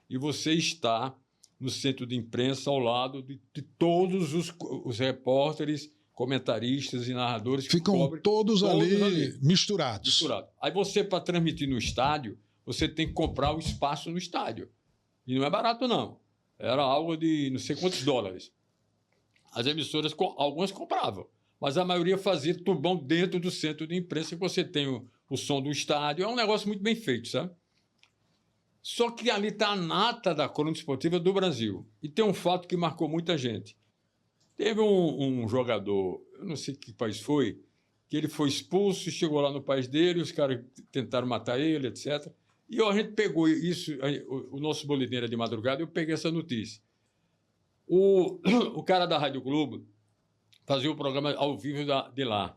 E você está no centro de imprensa ao lado de todos os repórteres, comentaristas e narradores. Ficam todos ali misturados. Aí você, para transmitir no estádio, você tem que comprar o espaço no estádio. E não é barato, não. Era algo de não sei quantos dólares. As emissoras, algumas compravam. Mas a maioria fazia tubão dentro do centro de imprensa, que você tem o som do estádio. É um negócio muito bem feito, sabe? Só que ali está a nata da crônica esportiva do Brasil. E tem um fato que marcou muita gente. Teve um jogador, eu não sei que país foi, que ele foi expulso, chegou lá no país dele, os caras tentaram matar ele, etc. E a gente pegou isso, o nosso boletim era de madrugada, eu peguei essa notícia. O cara da Rádio Globo fazia o programa ao vivo de lá.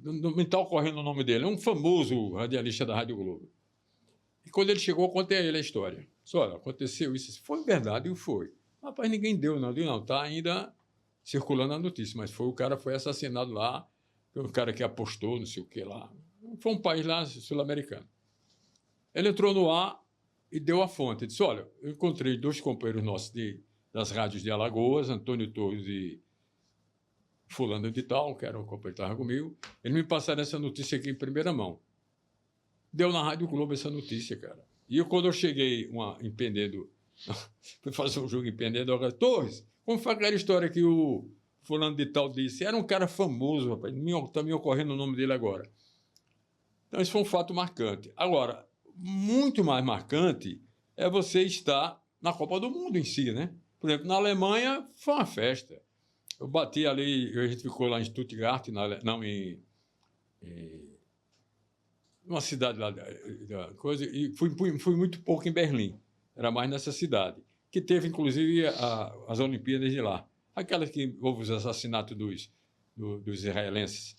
Não me está ocorrendo o nome dele. É um famoso radialista da Rádio Globo. E quando ele chegou, eu contei a ele a história. Disse, olha, aconteceu isso. Foi verdade, e foi. Rapaz, ninguém deu, não. Não, está ainda circulando a notícia. Mas o cara foi assassinado lá, foi um cara que apostou, não sei o que lá. Foi um país lá sul-americano. Ele entrou no ar e deu a fonte. Disse, olha, eu encontrei 2 companheiros nossos das rádios de Alagoas, Antônio Torres e fulano de tal, que era o companheiro que estava comigo. Eles me passaram essa notícia aqui em primeira mão. Deu na Rádio Globo essa notícia, cara. E quando eu cheguei em Penedo, fui fazer um jogo em Penedo, eu falei, Torres, como foi aquela história que o fulano de tal disse? Era um cara famoso, rapaz. Está me ocorrendo o nome dele agora. Então, isso foi um fato marcante. Agora, muito mais marcante é você estar na Copa do Mundo em si, né? Por exemplo, na Alemanha, foi uma festa. Eu bati ali, a gente ficou lá em Stuttgart, numa cidade lá da coisa, e fui muito pouco em Berlim. Era mais nessa cidade, que teve, inclusive, as Olimpíadas de lá. Aquelas que houve os assassinatos dos israelenses.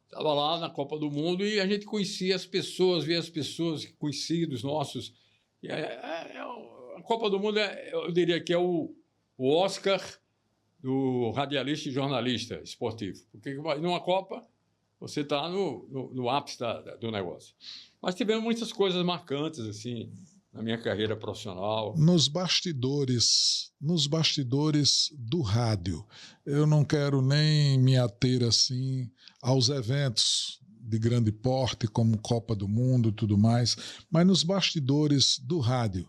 Estava lá na Copa do Mundo e a gente conhecia as pessoas, via as pessoas, conhecidos nossos. E a Copa do Mundo, eu diria que é o Oscar do radialista e jornalista esportivo. Porque numa Copa, você está no ápice do negócio. Mas tivemos muitas coisas marcantes, assim, na minha carreira profissional. Nos bastidores do rádio, eu não quero nem me ater assim aos eventos de grande porte, como Copa do Mundo e tudo mais, mas nos bastidores do rádio,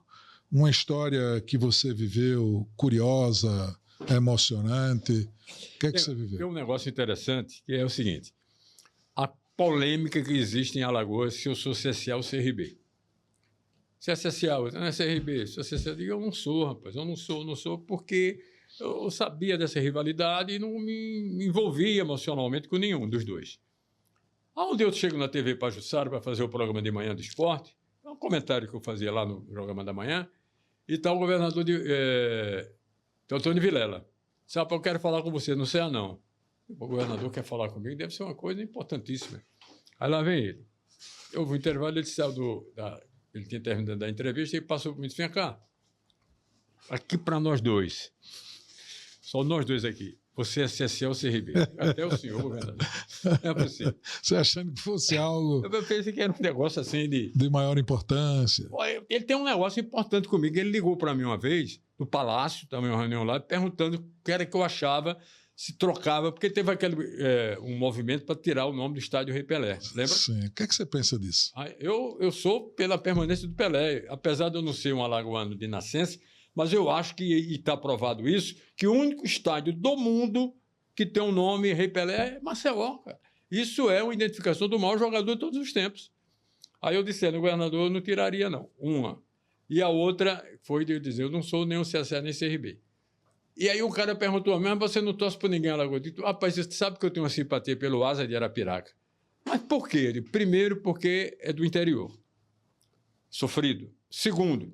uma história que você viveu, curiosa, emocionante, o que é que você viveu? Tem um negócio interessante, que é o seguinte, a polêmica que existe em Alagoas se eu sou CSA ou CRB. Se é CSA, não é CRB. Se é CSA, eu digo, eu não sou, rapaz. Eu não sou porque eu sabia dessa rivalidade e não me envolvia emocionalmente com nenhum dos dois. Onde eu chego na TV Pajuçara para fazer o programa de manhã do esporte, é um comentário que eu fazia lá no programa da manhã, e está o governador Antônio Vilela. Sabe, eu quero falar com você, não sei não. O governador quer falar comigo, deve ser uma coisa importantíssima. Aí lá vem ele. Eu vou intervalo, ele saiu ele tinha terminado da entrevista e passou por mim e disse, vem cá, aqui para nós dois, só nós dois aqui, você é CSA ou CRB? Até o senhor, governador. Não é possível. Você achando que fosse algo... Eu pensei que era um negócio assim de maior importância. Ele tem um negócio importante comigo, ele ligou para mim uma vez, no Palácio, também uma reunião lá, perguntando o que era que eu achava, se trocava, porque teve um movimento para tirar o nome do estádio Rei Pelé, lembra? Sim. O que é que você pensa disso? Eu sou pela permanência do Pelé, apesar de eu não ser um alagoano de nascença, mas eu acho que, e está provado isso, que o único estádio do mundo que tem o nome Rei Pelé é Maceió, cara. Isso é uma identificação do maior jogador de todos os tempos. Aí eu disse, no governador eu não tiraria, não. Uma. E a outra foi de eu dizer, eu não sou nem o CSA nem CRB. E aí o cara perguntou a mim, mas você não torce por ninguém, Alagoas? Eu disse, rapaz, você sabe que eu tenho uma simpatia pelo Asa de Arapiraca. Mas por quê? Ele, primeiro, porque é do interior. Sofrido. Segundo,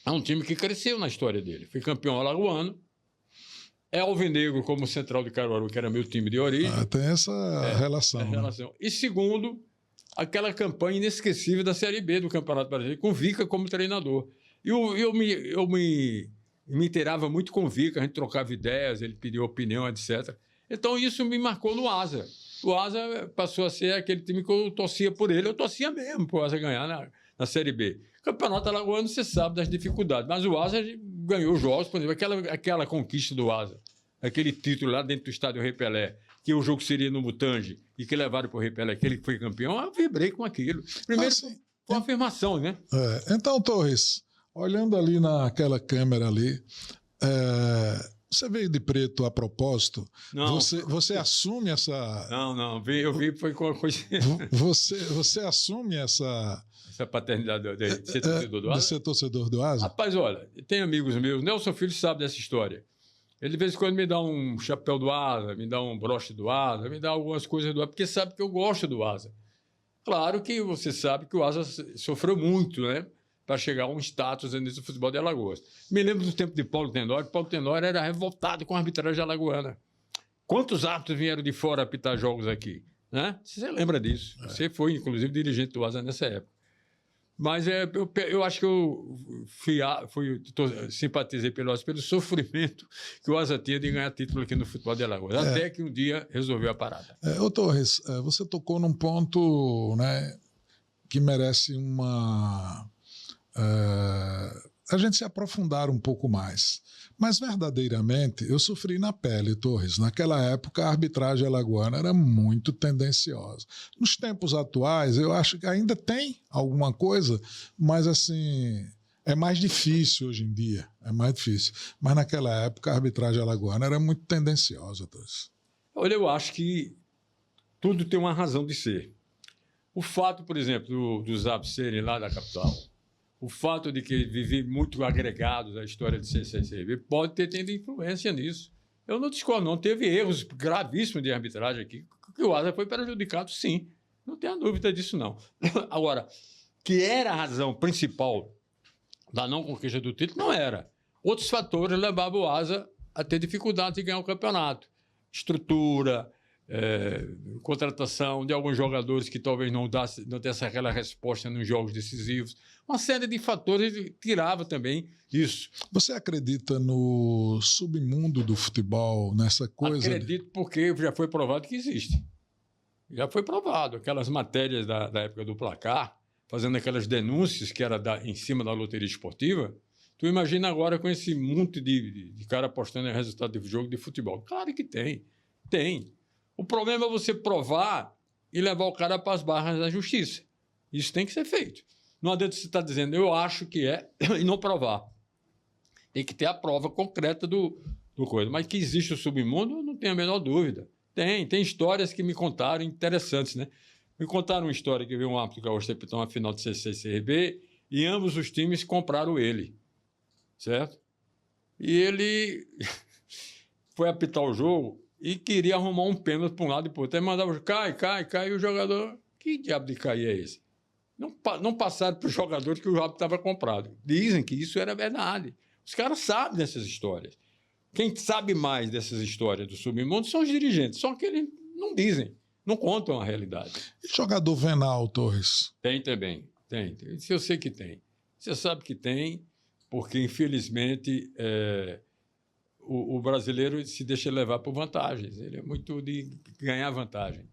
é um time que cresceu na história dele. Foi campeão alagoano. É alvinegro como o Central de Caruaru, que era meu time de origem. Tem essa relação. Né? E segundo, aquela campanha inesquecível da Série B do Campeonato Brasileiro, com o Vica como treinador. E eu me inteirava muito com o Vica, a gente trocava ideias, ele pediu opinião, etc. Então isso me marcou no Asa. O Asa passou a ser aquele time que eu torcia por ele, eu torcia mesmo para o Asa ganhar na Série B. Campeonato alagoano, você sabe das dificuldades, mas o Asa ganhou jogos, por exemplo, aquela conquista do Asa, aquele título lá dentro do estádio Rei Pelé, que o jogo seria no Mutange e que levaram para o Rei Pelé, que ele foi campeão, eu vibrei com aquilo. Primeiro, foi uma afirmação, né? Então, Torres, olhando ali naquela câmera ali, você veio de preto a propósito? Não. Você assume essa... Não, eu vi foi com a coisa... Você assume essa paternidade de ser torcedor do Asa? De ser torcedor do Asa? Rapaz, olha, tem amigos meus, Nelson Filho sabe dessa história. Ele de vez em quando me dá um chapéu do Asa, me dá um broche do Asa, me dá algumas coisas do Asa, porque sabe que eu gosto do Asa. Claro que você sabe que o Asa sofreu muito, né? para chegar a um status nesse futebol de Alagoas. Me lembro do tempo de Paulo Tenório. Paulo Tenório era revoltado com a arbitragem alagoana. Quantos árbitros vieram de fora apitar jogos aqui? Né? Você lembra disso. Você foi, inclusive, dirigente do Asa nessa época. Mas eu acho que eu simpatizei pelo Asa pelo sofrimento que o Asa tinha de ganhar título aqui no futebol de Alagoas. Até que um dia resolveu a parada. Ô Torres, você tocou num ponto, né, que merece a gente se aprofundar um pouco mais. Mas, verdadeiramente, eu sofri na pele, Torres. Naquela época, a arbitragem alagoana era muito tendenciosa. Nos tempos atuais, eu acho que ainda tem alguma coisa, mas, assim, é mais difícil hoje em dia. É mais difícil. Mas, naquela época, a arbitragem alagoana era muito tendenciosa, Torres. Olha, eu acho que tudo tem uma razão de ser. O fato, por exemplo, dos árbitros serem lá da capital, o fato de que vivi muito agregados à história de CCCB pode ter tido influência nisso. Eu não discordo, não. Teve erros gravíssimos de arbitragem aqui, que o Asa foi prejudicado, sim. Não tenha dúvida disso, não. Agora, que era a razão principal da não conquista do título, não era. Outros fatores levavam o Asa a ter dificuldade de ganhar o campeonato. Estrutura, contratação de alguns jogadores que talvez não desse aquela resposta nos jogos decisivos. Uma série de fatores tirava também isso. Você acredita no submundo do futebol, nessa coisa? Acredito porque já foi provado que existe. Já foi provado. Aquelas matérias da época do Placar, fazendo aquelas denúncias que era em cima da loteria esportiva. Tu imagina agora com esse monte de cara apostando em resultado de jogo de futebol. Claro que tem. Tem. O problema é você provar e levar o cara para as barras da justiça. Isso tem que ser feito. Não adianta você estar dizendo, eu acho que é, e não provar. Tem que ter a prova concreta do coisa. Mas que existe o submundo, eu não tenho a menor dúvida. Tem histórias que me contaram interessantes, né? Me contaram uma história que veio um árbitro gaúcho apitar uma final de CCCB e ambos os times compraram ele, certo? E ele foi apitar o jogo e queria arrumar um pênalti para um lado e para o outro. Aí mandava, cai, e o jogador, que diabo de cair é esse? Não passaram para os jogadores que o árbitro estava comprado. Dizem que isso era verdade. Os caras sabem dessas histórias. Quem sabe mais dessas histórias do submundo são os dirigentes, só que eles não dizem, não contam a realidade. E jogador venal, Torres? Tem também, tem. Isso eu sei que tem. Você sabe que tem, porque, infelizmente, o brasileiro se deixa levar por vantagens. Ele é muito de ganhar vantagem.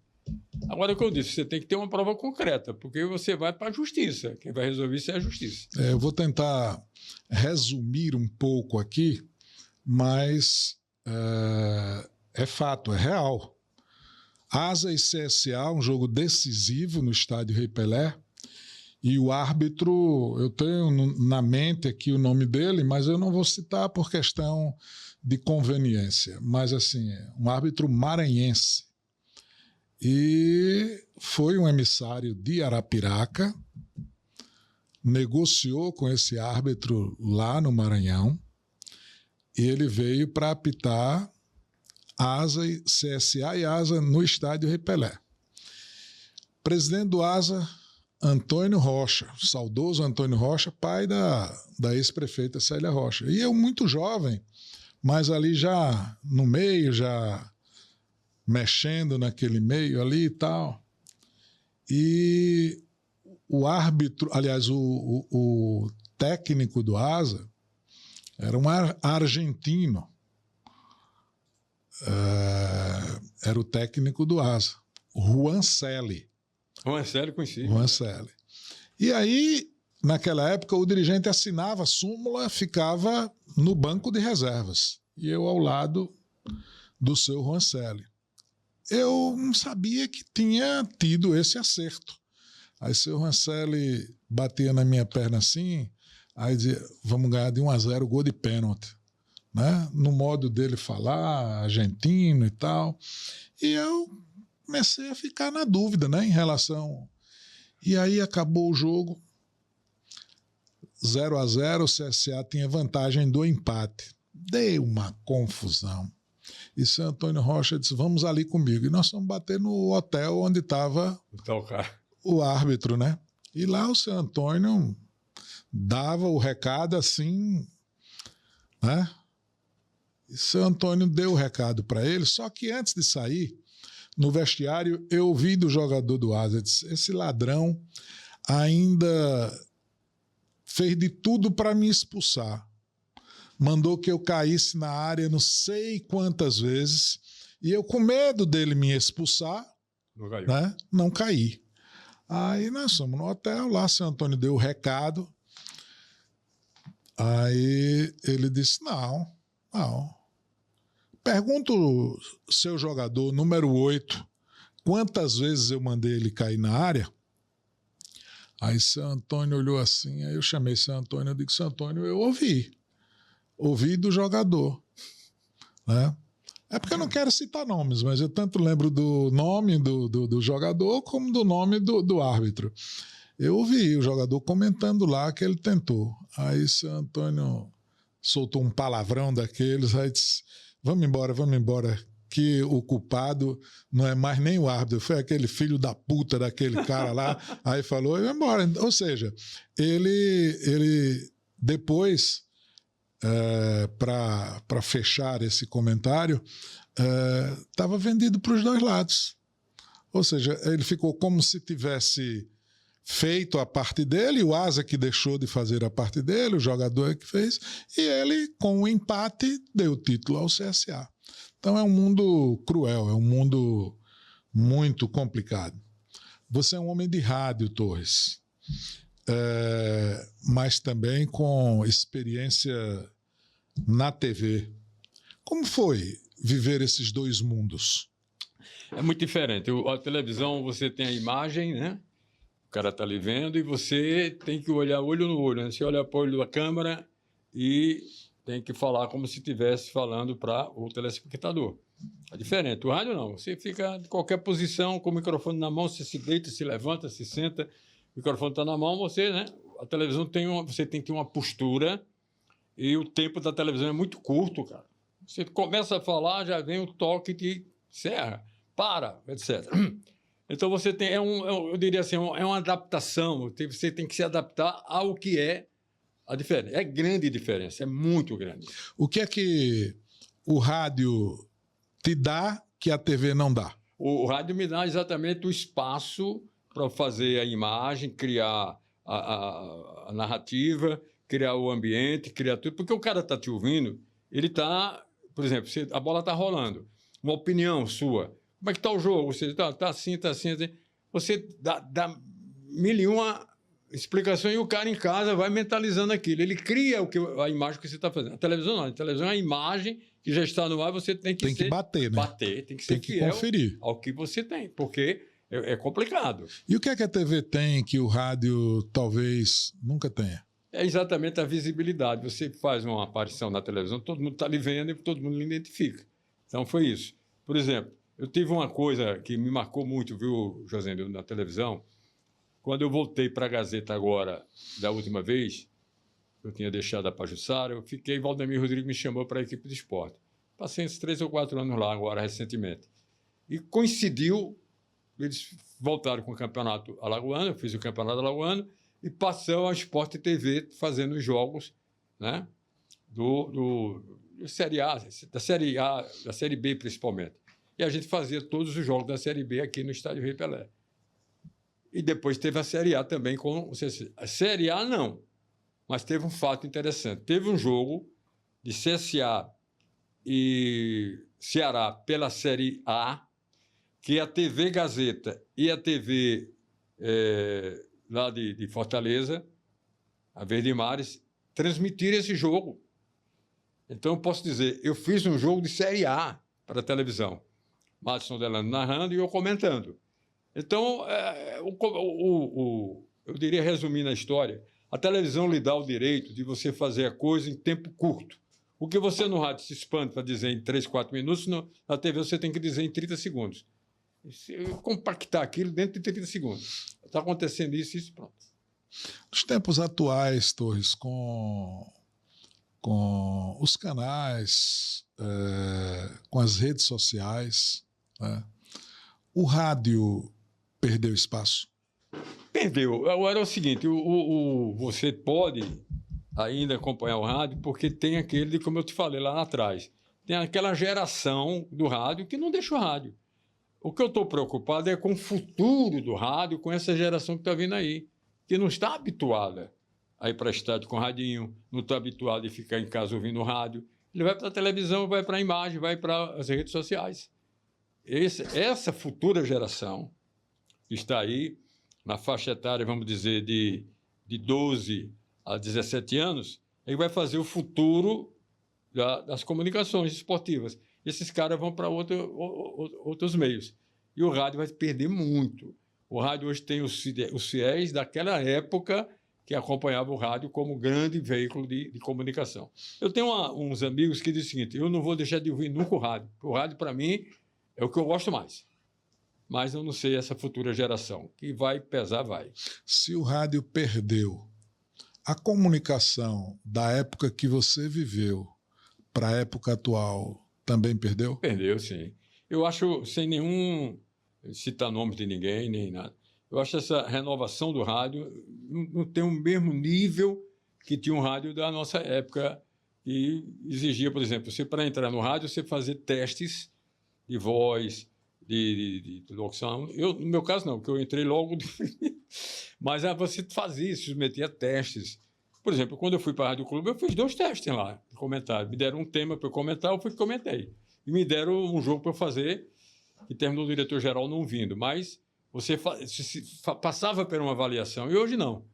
Agora, como eu disse, você tem que ter uma prova concreta, porque você vai para a justiça. Quem vai resolver isso é a justiça. Eu vou tentar resumir um pouco aqui, mas é fato, é real. Asa e CSA, um jogo decisivo no estádio Rei Pelé, e o árbitro, eu tenho na mente aqui o nome dele, mas eu não vou citar por questão de conveniência, mas assim, um árbitro maranhense. E foi um emissário de Arapiraca, negociou com esse árbitro lá no Maranhão, e ele veio para apitar Asa e CSA e Asa no estádio Rei Pelé. Presidente do Asa, Antônio Rocha, saudoso Antônio Rocha, pai da ex-prefeita Célia Rocha. E eu muito jovem, mas ali já no meio, já mexendo naquele meio ali e tal. E o árbitro, aliás, o técnico do Asa era um argentino. Era o técnico do Asa, Juan Celi. Juan Celi conheci. Juan Celi. E aí, naquela época, o dirigente assinava a súmula, ficava no banco de reservas. E eu ao lado do seu Juan Celi. Eu não sabia que tinha tido esse acerto. Aí o seu Juan Celi batia na minha perna assim, aí dizia, vamos ganhar de 1-0 gol de pênalti. Né? No modo dele falar, argentino e tal. E eu comecei a ficar na dúvida, né, em relação... E aí acabou o jogo, 0-0, o CSA tinha vantagem do empate. Deu uma confusão. E seu Antônio Rocha disse, vamos ali comigo. E nós fomos bater no hotel onde estava o árbitro, né? E lá o seu Antônio dava o recado assim, né? E seu Antônio deu o recado para ele, só que antes de sair, no vestiário, eu ouvi do jogador do Asa, esse ladrão ainda fez de tudo para me expulsar. Mandou que eu caísse na área não sei quantas vezes, e eu, com medo dele me expulsar, né, não caí. Aí nós fomos no hotel, lá seu Antônio deu o recado. Aí ele disse, não. Pergunta o seu jogador número 8 quantas vezes eu mandei ele cair na área. Aí seu Antônio olhou assim, aí eu chamei seu Antônio, eu digo, seu Antônio, eu ouvi do jogador, né? É porque eu não quero citar nomes, mas eu tanto lembro do nome do jogador como do nome do árbitro. Eu ouvi o jogador comentando lá que ele tentou. Aí seu Antônio soltou um palavrão daqueles, aí disse, vamos embora, que o culpado não é mais nem o árbitro, foi aquele filho da puta daquele cara lá. Aí falou, e vai embora. Ou seja, ele depois, para fechar esse comentário, estava vendido para os dois lados. Ou seja, ele ficou como se tivesse feito a parte dele, o Asa que deixou de fazer a parte dele, o jogador é que fez, e ele, com o empate, deu o título ao CSA. Então é um mundo cruel, é um mundo muito complicado. Você é um homem de rádio, Torres, mas também com experiência na TV. Como foi viver esses dois mundos? É muito diferente. A televisão, você tem a imagem, né? O cara está ali vendo e você tem que olhar olho no olho, né? Você olha para o olho da câmera e tem que falar como se estivesse falando para o telespectador. É diferente. O rádio não. Você fica em qualquer posição, com o microfone na mão, você se deita, se levanta, se senta, o microfone está na mão, você, né? A televisão você tem que ter uma postura e o tempo da televisão é muito curto, cara. Você começa a falar, já vem o toque de serra, para, etc. Então você tem, eu diria assim, é uma adaptação, você tem que se adaptar ao que é a diferença. É grande diferença, é muito grande. O que é que o rádio te dá que a TV não dá? O rádio me dá exatamente o espaço para fazer a imagem, criar a narrativa, criar o ambiente, criar tudo, porque o cara está te ouvindo, ele está, por exemplo, a bola está rolando, uma opinião sua. Como é que está o jogo? Você está assim, está assim, assim. Você dá mil e uma explicações e o cara em casa vai mentalizando aquilo. Ele cria a imagem que você está fazendo. A televisão não. A televisão é a imagem que já está no ar, você tem que bater, né? Tem que ser fiel conferir ao que você tem, porque é complicado. E o que é que a TV tem que o rádio talvez nunca tenha? É exatamente a visibilidade. Você faz uma aparição na televisão, todo mundo está lhe vendo e todo mundo lhe identifica. Então, foi isso. Por exemplo, eu tive uma coisa que me marcou muito, viu, José, na televisão. Quando eu voltei para a Gazeta agora, da última vez, eu tinha deixado a Pajuçara, eu fiquei, Valdemir Rodrigues me chamou para a equipe de esporte. Passei uns 3 ou 4 anos lá agora, recentemente. E coincidiu, eles voltaram com o Campeonato Alagoano, eu fiz o Campeonato Alagoano, e passou a Sport TV fazendo os jogos, né, do Série A, da Série B principalmente. E a gente fazia todos os jogos da Série B aqui no Estádio Rei Pelé. E depois teve a Série A também com o CSA. A Série A não, mas teve um fato interessante. Teve um jogo de CSA e Ceará pela Série A, que a TV Gazeta e a TV lá de Fortaleza, a Verde Mares, transmitiram esse jogo. Então, eu posso dizer, eu fiz um jogo de Série A para a televisão. Madison Delano narrando e eu comentando. Então, eu diria, resumindo a história, a televisão lhe dá o direito de você fazer a coisa em tempo curto. O que você no rádio se expande para dizer em 3, 4 minutos, na TV você tem que dizer em 30 segundos. Compactar aquilo dentro de 30 segundos. Está acontecendo isso, pronto. Nos tempos atuais, Torres, com os canais, com as redes sociais, né, o rádio perdeu espaço? Perdeu. Agora é o seguinte, você pode ainda acompanhar o rádio porque tem aquele, como eu te falei lá atrás, tem aquela geração do rádio que não deixa o rádio. O que eu estou preocupado é com o futuro do rádio, com essa geração que está vindo aí, que não está habituada a ir para estádio com radinho, não está habituada a ficar em casa ouvindo rádio. Ele vai para a televisão, vai para a imagem, vai para as redes sociais. Essa futura geração que está aí, na faixa etária, vamos dizer, de 12 a 17 anos, ele vai fazer o futuro das comunicações esportivas. Esses caras vão para outros meios. E o rádio vai perder muito. O rádio hoje tem os fiéis daquela época que acompanhavam o rádio como grande veículo de comunicação. Eu tenho uns amigos que dizem o seguinte, eu não vou deixar de ouvir nunca o rádio. O rádio, para mim, é o que eu gosto mais. Mas eu não sei essa futura geração. Que vai pesar, vai. Se o rádio perdeu a comunicação da época que você viveu para a época atual, também perdeu? Perdeu, sim. Eu acho, sem nenhum citar nome de ninguém, nem nada, eu acho essa renovação do rádio não tem o mesmo nível que tinha um rádio da nossa época, que exigia, por exemplo, você para entrar no rádio, você fazer testes de voz, de locução. No meu caso, não, porque eu entrei logo. Mas você fazia, se submetia a testes. Por exemplo, quando eu fui para a Rádio Clube, eu fiz 2 testes lá, de comentário. Me deram um tema para eu comentar, eu fui que comentei. E me deram um jogo para eu fazer, que terminou o diretor-geral não vindo. Mas você passava por uma avaliação, e hoje não.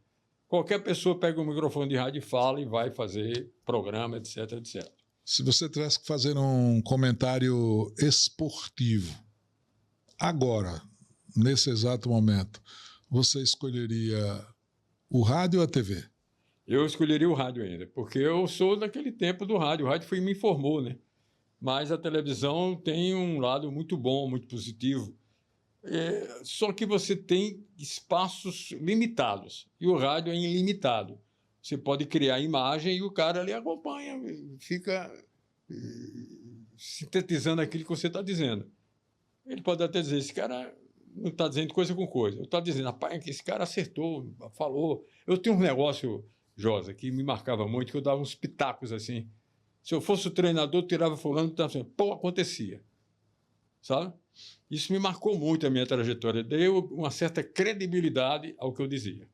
Qualquer pessoa pega um microfone de rádio e fala e vai fazer programa, etc, etc. Se você tivesse que fazer um comentário esportivo, agora, nesse exato momento, você escolheria o rádio ou a TV? Eu escolheria o rádio ainda, porque eu sou daquele tempo do rádio. O rádio me informou, né? Mas a televisão tem um lado muito bom, muito positivo. Só que você tem espaços limitados e o rádio é ilimitado. Você pode criar imagem e o cara ali acompanha, fica sintetizando aquilo que você está dizendo. Ele pode até dizer, esse cara não está dizendo coisa com coisa. Eu estou dizendo, rapaz, esse cara acertou, falou. Eu tenho um negócio, Josa, que me marcava muito, que eu dava uns pitacos assim. Se eu fosse o treinador, eu tirava fulano, assim, pô, acontecia. Sabe? Isso me marcou muito a minha trajetória. Deu uma certa credibilidade ao que eu dizia.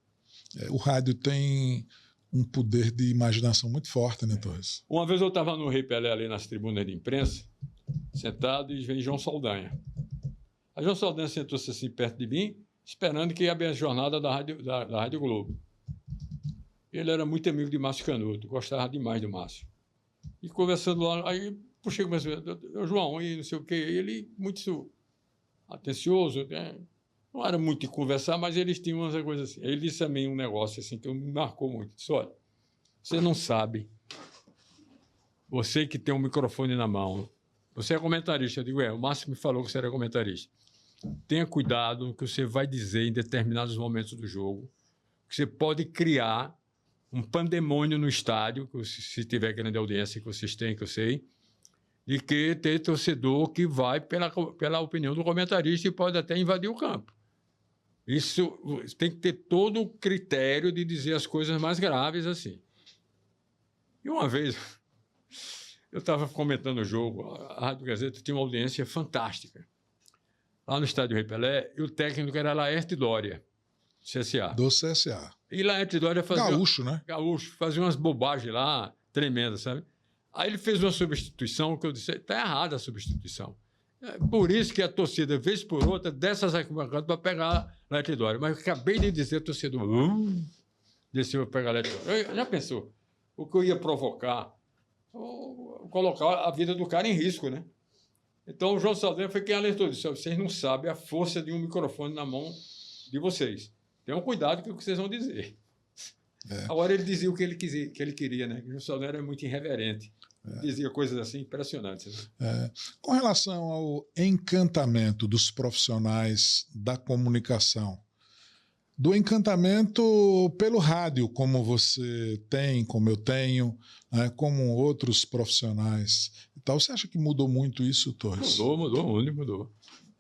O rádio tem um poder de imaginação muito forte, né, Torres? Uma vez eu estava no Rei Pelé, ali nas tribunas de imprensa, sentado, e vem João Saldanha. A João Saldanha sentou-se assim perto de mim, esperando que ia abrir a jornada da Rádio Globo. Ele era muito amigo de Márcio Canuto, gostava demais do Márcio. E conversando lá, aí puxei, comecei, João, e não sei o quê, ele muito atencioso, né? Não era muito de conversar, mas eles tinham umas coisas assim. Ele disse a mim um negócio assim que me marcou muito. Disse, olha, você não sabe, você que tem um microfone na mão, você é comentarista. Eu digo, o Márcio me falou que você era comentarista. Tenha cuidado no que você vai dizer em determinados momentos do jogo, que você pode criar um pandemônio no estádio, se tiver grande audiência que vocês têm, que eu sei, e que tem torcedor que vai pela opinião do comentarista e pode até invadir o campo. Isso tem que ter todo o critério de dizer as coisas mais graves assim. E uma vez, eu estava comentando o jogo, a Rádio Gazeta tinha uma audiência fantástica. Lá no estádio Rei Pelé, e o técnico era Laerte Dória, CSA. Do CSA. E Laerte Dória fazia... Gaúcho, né? Gaúcho, fazia umas bobagens lá, tremendas, sabe? Aí ele fez uma substituição que eu disse, está errada a substituição. É por isso que a torcida, vez por outra, desce as arquibancadas para pegar Laerte Dória. Mas eu acabei de dizer, a torcida desceu para pegar Laerte Dória. Já pensou? O que eu ia provocar? Colocar a vida do cara em risco, né? Então o João Saldanha foi quem alertou. Disse, vocês não sabem a força de um microfone na mão de vocês. Tenham cuidado com o que vocês vão dizer. Agora ele dizia o que ele queria, né? O João Saldanha era muito irreverente. Dizia coisas assim impressionantes. Né? Com relação ao encantamento dos profissionais da comunicação, do encantamento pelo rádio, como você tem, como eu tenho, né, como outros profissionais e tal, você acha que mudou muito isso, Torres? Mudou.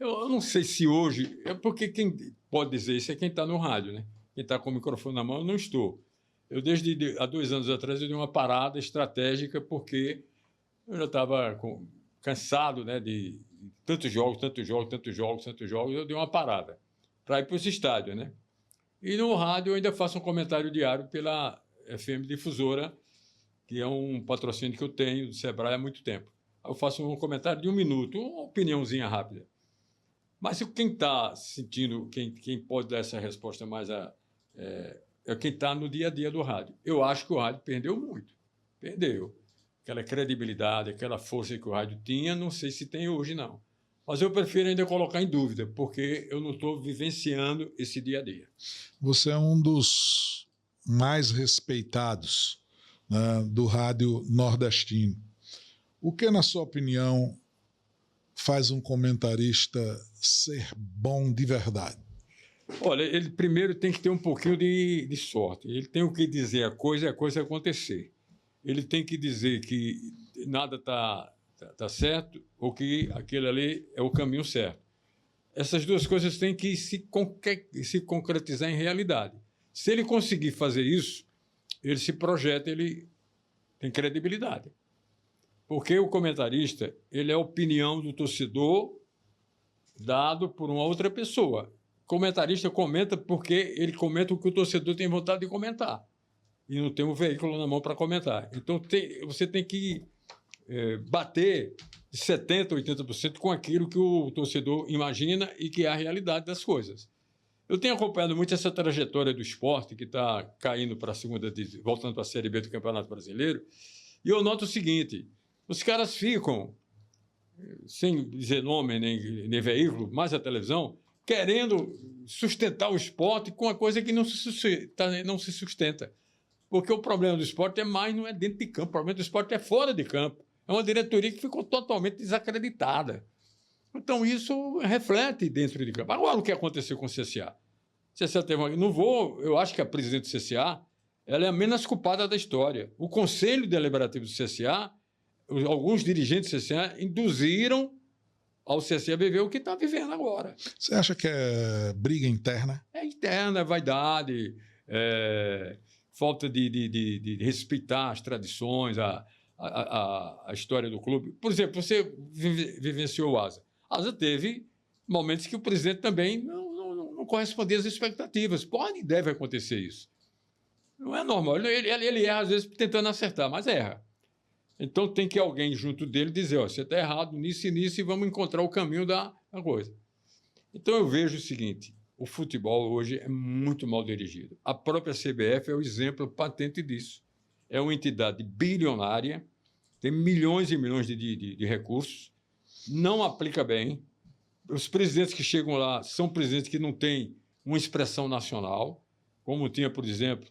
Eu não sei se hoje... É porque quem pode dizer isso é quem está no rádio, né? Quem está com o microfone na mão, eu não estou. Eu, desde há 2 anos atrás, eu dei uma parada estratégica porque eu já estava cansado, né, de tantos jogos, eu dei uma parada para ir para esse estádio, né? E no rádio eu ainda faço um comentário diário pela FM Difusora, que é um patrocínio que eu tenho do Sebrae há muito tempo. Eu faço um comentário de 1 minuto, uma opiniãozinha rápida. Mas quem está sentindo, quem pode dar essa resposta mais é quem está no dia a dia do rádio. Eu acho que o rádio perdeu muito. Perdeu. Aquela credibilidade, aquela força que o rádio tinha, não sei se tem hoje, não. Mas eu prefiro ainda colocar em dúvida, porque eu não estou vivenciando esse dia a dia. Você é um dos mais respeitados, né, do rádio nordestino. O que, na sua opinião, faz um comentarista ser bom de verdade? Olha, ele primeiro tem que ter um pouquinho de sorte. Ele tem o que dizer a coisa e a coisa acontecer. Ele tem que dizer que nada está certo ou que aquele ali é o caminho certo. Essas duas coisas têm que se concretizar em realidade. Se ele conseguir fazer isso, ele se projeta, ele tem credibilidade. Porque o comentarista, ele é a opinião do torcedor dado por uma outra pessoa. O comentarista comenta porque ele comenta o que o torcedor tem vontade de comentar. E não tem um veículo na mão para comentar. Então, você tem que bater de 70%, 80% com aquilo que o torcedor imagina e que é a realidade das coisas. Eu tenho acompanhado muito essa trajetória do esporte, que está caindo para a segunda, voltando para a Série B do Campeonato Brasileiro, e eu noto o seguinte: os caras ficam, sem dizer nome nem veículo, mais a televisão, querendo sustentar o esporte com uma coisa que não se sustenta. Porque o problema do esporte não é dentro de campo, o problema do esporte é fora de campo. É uma diretoria que ficou totalmente desacreditada. Então, isso reflete dentro de campo. Agora, o que aconteceu com o CSA? O CSA teve eu acho que a presidente do CSA ela é a menos culpada da história. O Conselho Deliberativo do CSA, alguns dirigentes do CSA induziram ao CSA viver o que está vivendo agora. Você acha que é briga interna? É interna, é vaidade, falta de respeitar as tradições, a história do clube. Por exemplo, você vivenciou o Asa. Asa teve momentos que o presidente também não correspondia às expectativas. Pode e deve acontecer isso. Não é normal. Ele erra, às vezes, tentando acertar, mas erra. Então, tem que alguém junto dele dizer, você está errado nisso e nisso e vamos encontrar o caminho da coisa. Então, eu vejo o seguinte: o futebol hoje é muito mal dirigido. A própria CBF é o exemplo patente disso. É uma entidade bilionária, tem milhões e milhões de recursos, não aplica bem. Os presidentes que chegam lá são presidentes que não têm uma expressão nacional, como tinha, por exemplo,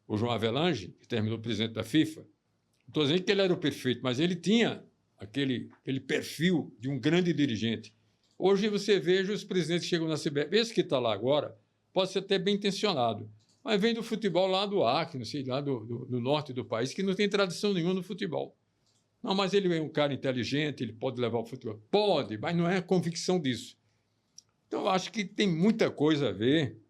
o João Avelange, que terminou presidente da FIFA. Não estou dizendo que ele era o perfeito, mas ele tinha aquele perfil de um grande dirigente. Hoje você veja os presidentes que chegam na CBF, esse que está lá agora pode ser até bem intencionado, mas vem do futebol lá do Acre, não sei, lá do norte do país, que não tem tradição nenhuma no futebol. Não, mas ele é um cara inteligente, ele pode levar o futebol. Pode, mas não é a convicção disso. Então, eu acho que tem muita coisa a ver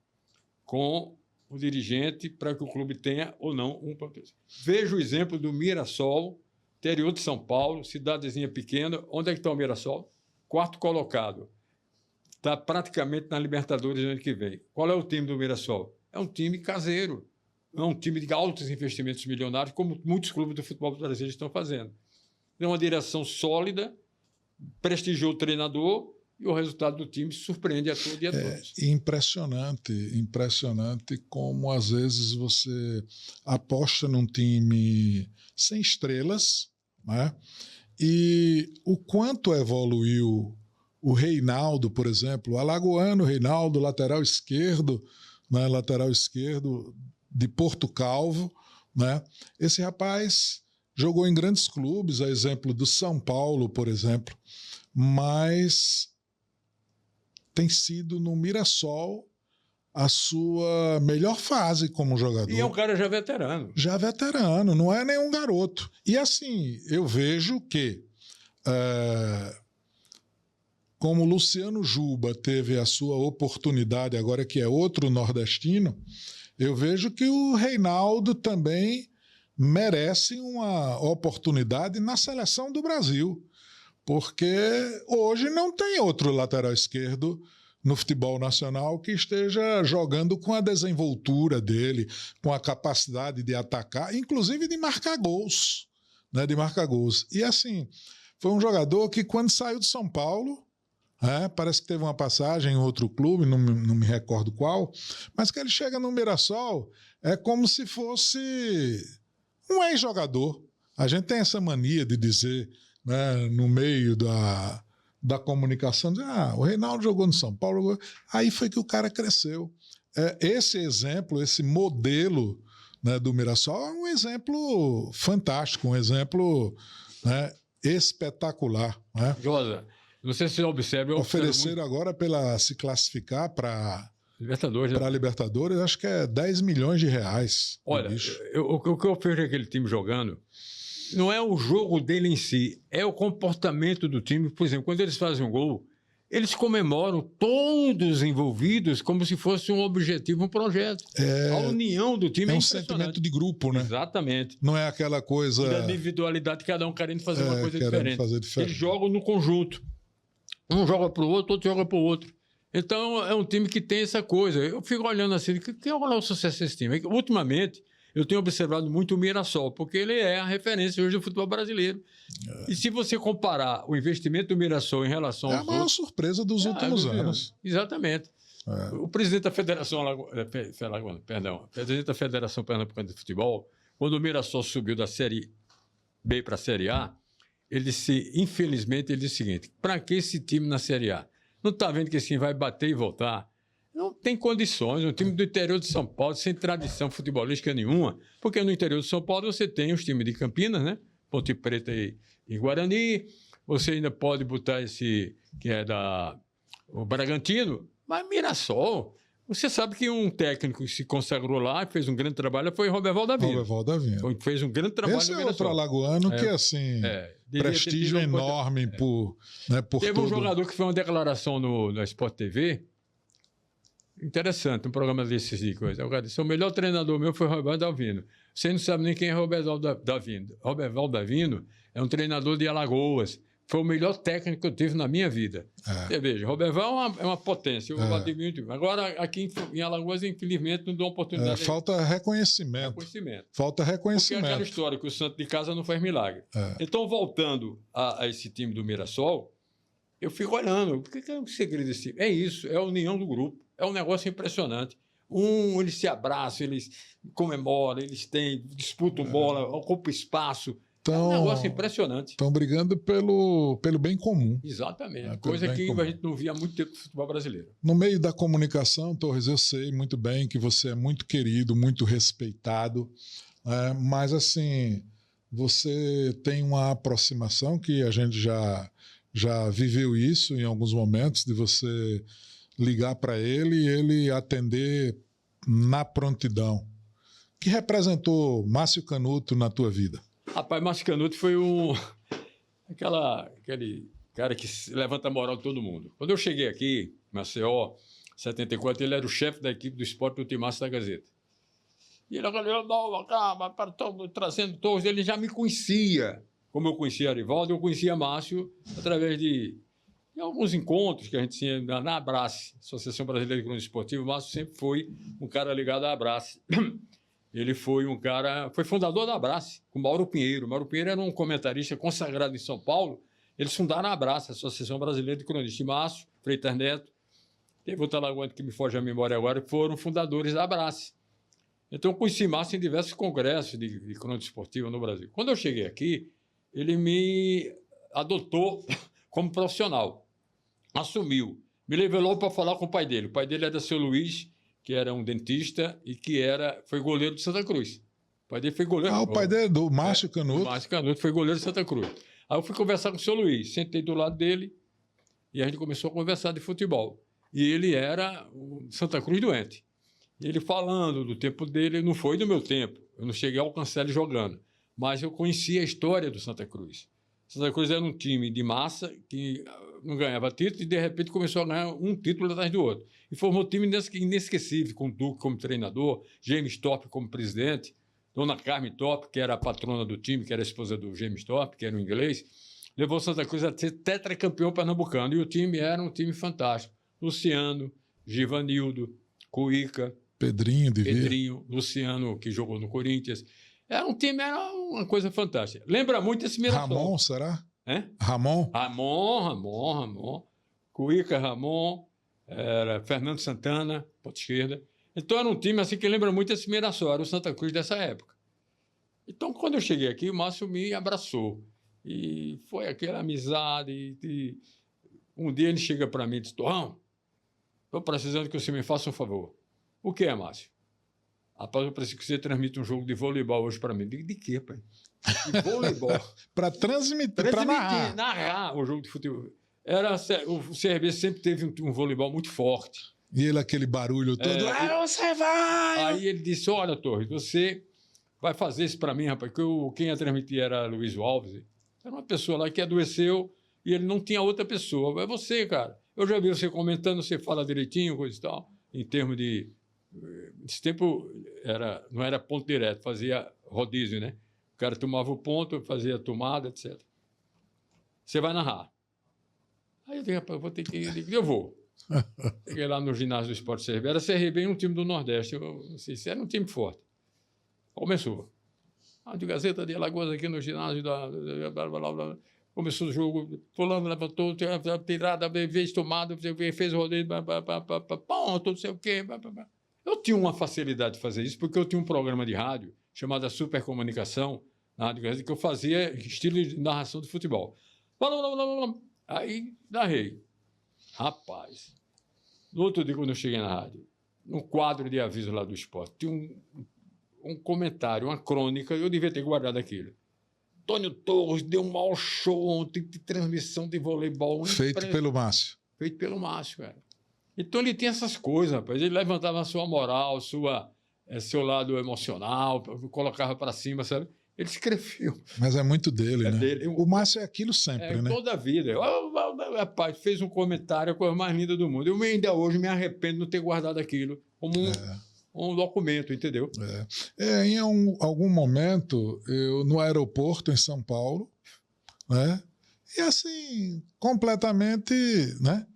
com o dirigente para que o clube tenha ou não um patrocínio. Veja o exemplo do Mirassol, interior de São Paulo, cidadezinha pequena. Onde é que está o Mirassol? 4º colocado. Está praticamente na Libertadores no ano que vem. Qual é o time do Mirassol? É um time caseiro. É um time de altos investimentos milionários, como muitos clubes do futebol brasileiro estão fazendo. É uma direção sólida, prestigiou o treinador e o resultado do time surpreende a todos e a todos. É impressionante como às vezes você aposta num time sem estrelas, né? E o quanto evoluiu o Reinaldo, por exemplo, o alagoano Reinaldo, lateral esquerdo, né? Lateral esquerdo de Porto Calvo, né? Esse rapaz jogou em grandes clubes, a exemplo do São Paulo, por exemplo, mas tem sido no Mirassol a sua melhor fase como jogador. E é um cara já veterano. Já veterano, não é nenhum garoto. E assim, eu vejo que como Luciano Juba teve a sua oportunidade agora, que é outro nordestino, eu vejo que o Reinaldo também merece uma oportunidade na seleção do Brasil, porque hoje não tem outro lateral esquerdo no futebol nacional que esteja jogando com a desenvoltura dele, com a capacidade de atacar, inclusive de marcar gols, né, de marcar gols. E assim, foi um jogador que quando saiu de São Paulo, parece que teve uma passagem em outro clube, não me recordo qual, mas que ele chega no Mirassol, é como se fosse um ex-jogador. A gente tem essa mania de dizer, né, no meio da comunicação, dizer, o Reinaldo jogou no São Paulo, aí foi que o cara cresceu. Esse exemplo, esse modelo, né, do Mirassol é um exemplo fantástico, um exemplo, né, espetacular. Né? Josa, não sei se você observa... Ofereceram agora se classificar para Libertadores, para Libertadores, acho que é 10 milhões de reais. Olha, o que eu vejo aquele time jogando não é o jogo dele em si, é o comportamento do time. Por exemplo, quando eles fazem um gol, eles comemoram todos envolvidos como se fosse um objetivo, um projeto. A união do time é um sentimento de grupo, né? Exatamente. Não é aquela coisa... Da individualidade, cada um querendo fazer uma coisa diferente. Eles jogam no conjunto. Um joga para o outro joga para o outro. Então, é um time que tem essa coisa. Eu fico olhando assim, que é o sucesso desse time? Ultimamente, eu tenho observado muito o Mirassol, porque ele é a referência hoje do futebol brasileiro. E se você comparar o investimento do Mirassol em relação a maior surpresa dos últimos anos. Exatamente. O presidente da Federação presidente da Federação Pernambucana de Futebol, quando o Mirassol subiu da Série B para a Série A, infelizmente, ele disse o seguinte: para que esse time na Série A? Não está vendo que esse time vai bater e voltar? Não tem condições. Um time do interior de São Paulo, sem tradição futebolística nenhuma, porque no interior de São Paulo você tem os times de Campinas, né? Ponte Preta e Guarani, você ainda pode botar esse, que é o Bragantino, mas Mirassol... Você sabe que um técnico que se consagrou lá, fez um grande trabalho, foi Roberval Davino. Roberval Davino. Fez um grande trabalho. Esse é outro alagoano que, assim, prestígio enorme por Teve todo... um jogador que fez uma declaração na Sport TV, interessante, um programa desses de coisa. O cara disse: o melhor treinador meu foi Roberval Davino. Você não sabe nem quem é Roberval Davino. Roberval Davino é um treinador de Alagoas. Foi o melhor técnico que eu tive na minha vida. Você veja, Roberval é uma potência. Eu admiro. Agora, aqui em Alagoas, infelizmente, não dou oportunidade. Falta reconhecimento. Falta reconhecimento. Porque é aquela história que o santo de casa não faz milagre. Então, voltando a esse time do Mirassol, eu fico olhando. O que é o segredo desse time? É isso, é a união do grupo. É um negócio impressionante. Eles se abraçam, eles comemoram, eles disputam bola, ocupam espaço. É um negócio impressionante. Estão brigando pelo bem comum. Exatamente. Coisa que a gente não via há muito tempo no futebol brasileiro. No meio da comunicação, Torres, eu sei muito bem que você é muito querido, muito respeitado, mas, assim, você tem uma aproximação que a gente já viveu isso em alguns momentos, de você ligar para ele e ele atender na prontidão. Que representou Márcio Canuto na tua vida? Rapaz, Márcio Canuto foi aquele cara que levanta a moral de todo mundo. Quando eu cheguei aqui, em Maceió, em 74, ele era o chefe da equipe do esporte do Timaço da Gazeta. E ele trazendo todos, ele já me conhecia. Como eu conhecia Arivaldo, eu conhecia Márcio através de alguns encontros que a gente tinha na Abrace, Associação Brasileira de Cronistas Esportivos. O Márcio sempre foi um cara ligado à Abrace. Ele foi foi fundador da Abrace, com Mauro Pinheiro. Mauro Pinheiro era um comentarista consagrado em São Paulo. Eles fundaram a Abrace, a Associação Brasileira de Cronistas. Márcio, Freitas Neto, teve outro alagoano que me foge a memória agora, que foram fundadores da Abrace. Então, eu conheci Márcio em diversos congressos de cronistas esportivos no Brasil. Quando eu cheguei aqui, ele me adotou como profissional. Assumiu. Me levou para falar com o pai dele. O pai dele era seu Luiz, que era um dentista e que foi goleiro de Santa Cruz. O pai dele foi goleiro. O pai dele, do Márcio Canuto. O Márcio Canuto foi goleiro de Santa Cruz. Aí eu fui conversar com o seu Luiz, sentei do lado dele e a gente começou a conversar de futebol. E ele era o Santa Cruz doente. E ele falando do tempo dele, não foi do meu tempo. Eu não cheguei a alcançar ele jogando. Mas eu conhecia a história do Santa Cruz. Santa Cruz era um time de massa que não ganhava título e, de repente, começou a ganhar um título atrás do outro. E formou um time inesquecível, com o Duque como treinador, James Thorpe como presidente, Dona Carmen Thorpe, que era a patrona do time, que era a esposa do James Thorpe, que era um inglês, levou Santa Cruz a ser tetracampeão pernambucano. E o time era um time fantástico. Luciano, Givanildo, Cuíca, Pedrinho, Luciano, que jogou no Corinthians. Era um time, era uma coisa fantástica. Lembra muito esse Mirassol. Ramon, será? Hein? Ramon. Cuíca, Ramon, era Fernando Santana, ponta esquerda. Então era um time assim que lembra muito esse Mirassol, era o Santa Cruz dessa época. Então, quando eu cheguei aqui, o Márcio me abraçou. E foi aquela amizade. E um dia ele chega para mim e diz: Torrão, estou precisando que você me faça um favor. O que é, Márcio? Rapaz, eu preciso que você transmita um jogo de voleibol hoje para mim. Digo, de quê, pai? De voleibol. Para transmitir, para narrar o jogo de futebol. O CRB sempre teve um voleibol muito forte. E ele, aquele barulho todo. Você vai! Aí ele disse: olha, Torres, você vai fazer isso para mim, rapaz. Que quem ia transmitir era Luiz Alves. Era uma pessoa lá que adoeceu e ele não tinha outra pessoa. É você, cara. Eu já vi você comentando, você fala direitinho, coisa e tal, em termos de. Nesse tempo não era ponto direto, fazia rodízio, né? O cara tomava o ponto, fazia a tomada, etc. Você vai narrar. Aí eu disse: rapaz, eu vou ter que. Eu vou. Cheguei lá no ginásio do Esporte CRB. Era CRB, um time do Nordeste. Eu não sei se era um time forte. Começou. De Gazeta de Alagoas aqui no ginásio começou o jogo, fulano levantou, tirada, vez tomada, fez o rodeio, ponto, não sei o quê. Eu tinha uma facilidade de fazer isso, porque eu tinha um programa de rádio chamado Supercomunicação, na Rádio Gazeta, que eu fazia estilo de narração de futebol. Aí narrei. Rapaz, no outro dia, quando eu cheguei na rádio, no quadro de aviso lá do esporte, tinha um comentário, uma crônica, eu devia ter guardado aquilo. Antônio Torres deu um mau show ontem de transmissão de voleibol. Feito pelo Márcio. Feito pelo Márcio, cara. Então ele tinha essas coisas, rapaz. Ele levantava a sua moral, seu lado emocional, colocava para cima, sabe? Ele escreveu. Mas é muito dele, né? Dele. O Márcio é aquilo sempre, né? Toda a vida. Rapaz, fez um comentário, a coisa mais linda do mundo. Eu ainda hoje me arrependo de não ter guardado aquilo como um documento, entendeu? Em algum momento, eu no aeroporto em São Paulo, né? E assim, completamente, né?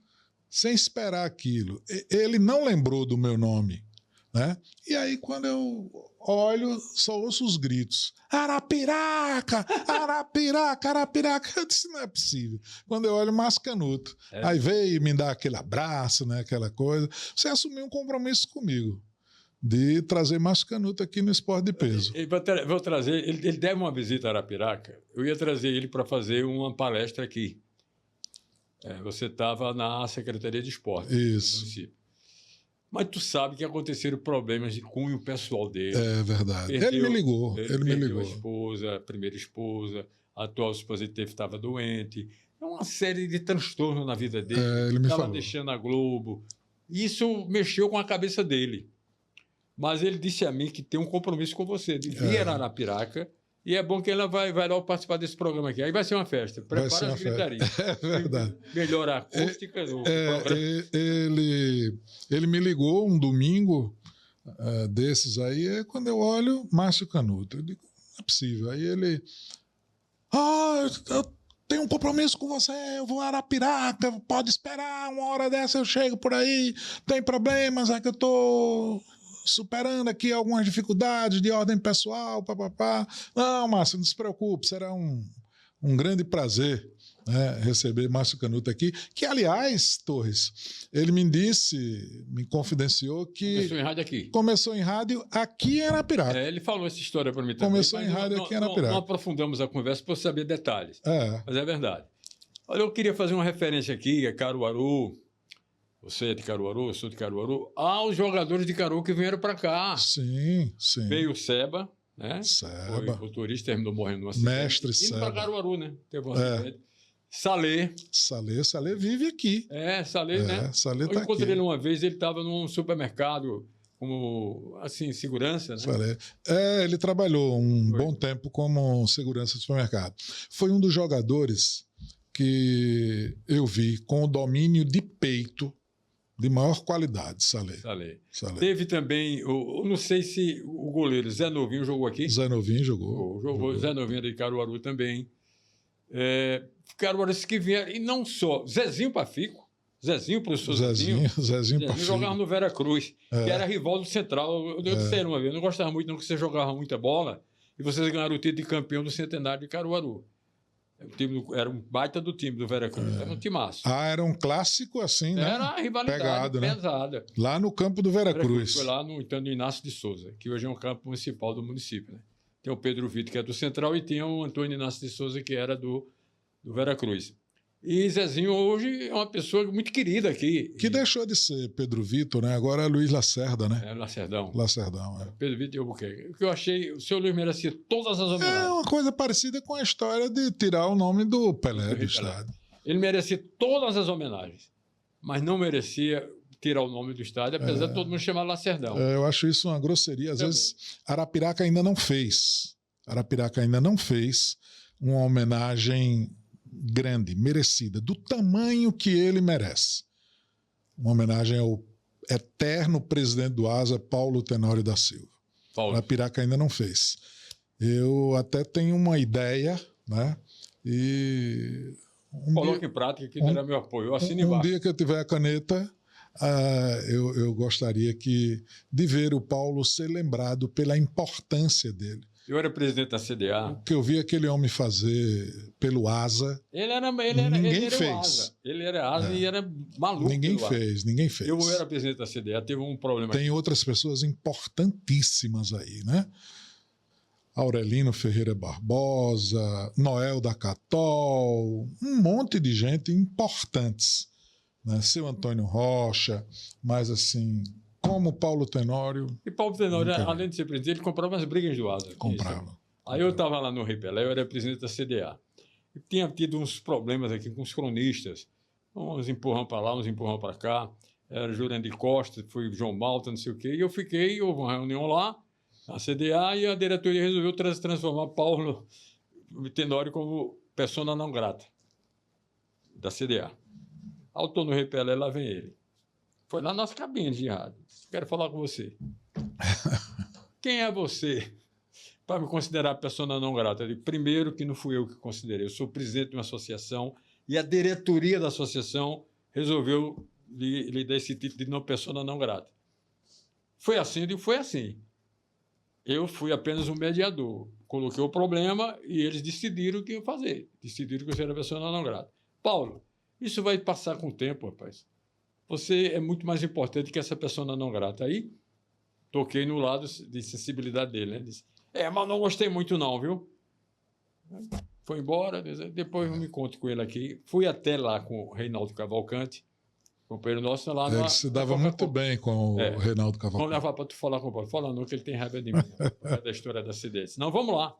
Sem esperar aquilo. Ele não lembrou do meu nome, né? E aí, quando eu olho, só ouço os gritos. Arapiraca! Arapiraca! Arapiraca! Eu disse, não é possível. Quando eu olho, Márcio Canuto. Aí veio me dar aquele abraço, né? Aquela coisa. Você assumiu um compromisso comigo de trazer Márcio Canuto aqui no Esporte de Peso. Vou trazer, ele deve uma visita a Arapiraca. Eu ia trazer ele para fazer uma palestra aqui. Você estava na Secretaria de Esporte. Isso. Do município. Mas tu sabe que aconteceram problemas de cunho pessoal dele. É verdade. Ele me ligou. Ele me ligou. A primeira esposa, a atual esposa que estava doente. É uma série de transtornos na vida dele. Ele me falou. Estava deixando a Globo. Isso mexeu com a cabeça dele. Mas ele disse a mim que tem um compromisso com você, de vir a Arapiraca, e é bom que ela vai lá participar desse programa aqui. Aí vai ser uma festa. Prepara as gritarias. É verdade. Melhora a acústica do programa. Ele me ligou um domingo desses aí, quando eu olho, Márcio Canuto. Eu digo, não é possível. Aí ele... eu tenho um compromisso com você, eu vou a Arapiraca, pode esperar, uma hora dessa eu chego por aí, tem problemas, é que eu estou... superando aqui algumas dificuldades de ordem pessoal, papapá. Não, Márcio, não se preocupe, será um grande prazer, né, receber Márcio Canuto aqui, que, aliás, Torres, ele me confidenciou que... Começou em rádio aqui. Começou em rádio aqui em Arapiraca. Ele falou essa história para mim também. Começou em rádio aqui em Arapiraca. Não aprofundamos a conversa para saber detalhes, mas é verdade. Olha, eu queria fazer uma referência aqui a Caruaru. Você é de Caruaru, eu sou de Caruaru. Os jogadores de Caruaru que vieram para cá. Sim, sim. Veio o Seba, né? Seba. Foi motorista, terminou morrendo no acidente. Mestre Seba. Indo para Caruaru, né? Teve um acidente. Salê. Salê vive aqui. Salê, né? Salê eu tá encontrei aqui. ele uma vez, ele estava num supermercado como assim, segurança, né? Falei. Ele trabalhou um bom tempo como segurança de supermercado. Foi um dos jogadores que eu vi com o domínio de peito de maior qualidade, Salé. Teve também, eu não sei se o goleiro Zé Novinho jogou aqui. Zé Novinho jogou. Zé Novinho de Caruaru também. Caruaru que vieram, e não só, Zezinho Pafico, Zezinho, professor Zezinho Pafico. Jogava no Vera Cruz, que era rival do Central. Eu disse uma vez, eu não gostava muito não que você jogava muita bola e vocês ganharam o título de campeão do Centenário de Caruaru. Era um baita do time do Vera Cruz, era um timaço. Era um clássico assim, né? Era a rivalidade pegado, pesada. Né? Lá no campo do Vera Cruz. Foi lá no Inácio de Souza, que hoje é um campo municipal do município, né? Tem o Pedro Vitor, que é do Central, e tem o Antônio Inácio de Souza, que era do Vera Cruz. E Zezinho hoje é uma pessoa muito querida aqui. Que deixou de ser Pedro Vitor, né? Agora é Luiz Lacerda, né? Lacerdão. Lacerdão, Pedro Vitor e Albuquerque. O que eu achei, o senhor Luiz merecia todas as homenagens. É uma coisa parecida com a história de tirar o nome do Pelé do estádio. Ele merecia todas as homenagens, mas não merecia tirar o nome do estádio, apesar de todo mundo chamar Lacerdão. Eu acho isso uma grosseria. Às vezes, Arapiraca ainda não fez. Uma homenagem grande, merecida, do tamanho que ele merece. Uma homenagem ao eterno presidente do ASA, Paulo Tenório da Silva. Arapiraca ainda não fez. Eu até tenho uma ideia, né? E coloque em prática que terá meu apoio. Eu assino embaixo. Um dia que eu tiver a caneta, eu gostaria de ver o Paulo ser lembrado pela importância dele. Eu era presidente da CDA. O que eu vi aquele homem fazer pelo ASA. Ninguém fez. ASA. Ele era ASA e era maluco. Ninguém fez. Eu era presidente da CDA, teve um problema. Tem outras pessoas importantíssimas aí, né? Aurelino Ferreira Barbosa, Noel da Catol, um monte de gente importantes. Né? Seu Antônio Rocha, mas assim, como Paulo Tenório. E Paulo Tenório, além de ser presidente, ele comprava as brigas do ASA. Comprava. Aí eu estava lá no Rei Pelé, eu era presidente da CDA. E tinha tido uns problemas aqui com os cronistas. Uns empurrão para lá, uns empurrão para cá. Era Jurandir Costa, foi João Malta, não sei o quê. E houve uma reunião lá, na CDA, e a diretoria resolveu transformar Paulo Tenório como persona não grata da CDA. Ao estou no Rei Pelé, lá vem ele. Foi lá nas cabines de rádio. Quero falar com você. Quem é você para me considerar persona não grata? Eu digo, primeiro que não fui eu que considerei. Eu sou presidente de uma associação e a diretoria da associação resolveu lhe dar esse título de não persona não grata. Foi assim? Eu digo, foi assim. Eu fui apenas um mediador. Coloquei o problema e eles decidiram o que ia fazer. Decidiram que eu era persona não grata. Paulo, isso vai passar com o tempo, rapaz. Você é muito mais importante que essa persona não grata. Aí, toquei no lado de sensibilidade dele, né? Disse, mas não gostei muito não, viu? Foi embora, depois eu me encontro com ele aqui. Fui até lá com o Reinaldo Cavalcante, companheiro nosso lá. Ele se dava muito bem com o Reinaldo Cavalcante. Vamos levar para tu falar com o Paulo. Fala não, que ele tem raiva de mim. Da história da CDS. Não, vamos lá.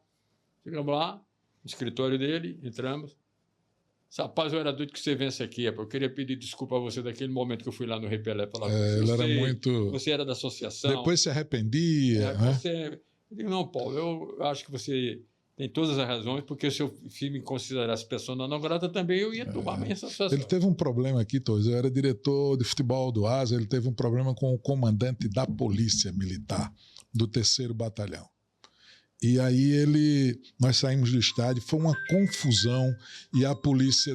Chegamos lá, no escritório dele, entramos. Rapaz, eu era doido que você vence aqui. Eu queria pedir desculpa a você daquele momento que eu fui lá no Rei Pelé falar com você. Ele era muito... Você era da associação. Depois se arrependia. Eu digo, não, Paulo, eu acho que você tem todas as razões, porque se eu me considerasse persona não grata também, eu ia tomar bem essa situação. Ele teve um problema aqui, Toys. Eu era diretor de futebol do ASA, ele teve um problema com o comandante da Polícia Militar, do 3º Batalhão. E aí nós saímos do estádio, foi uma confusão, e a polícia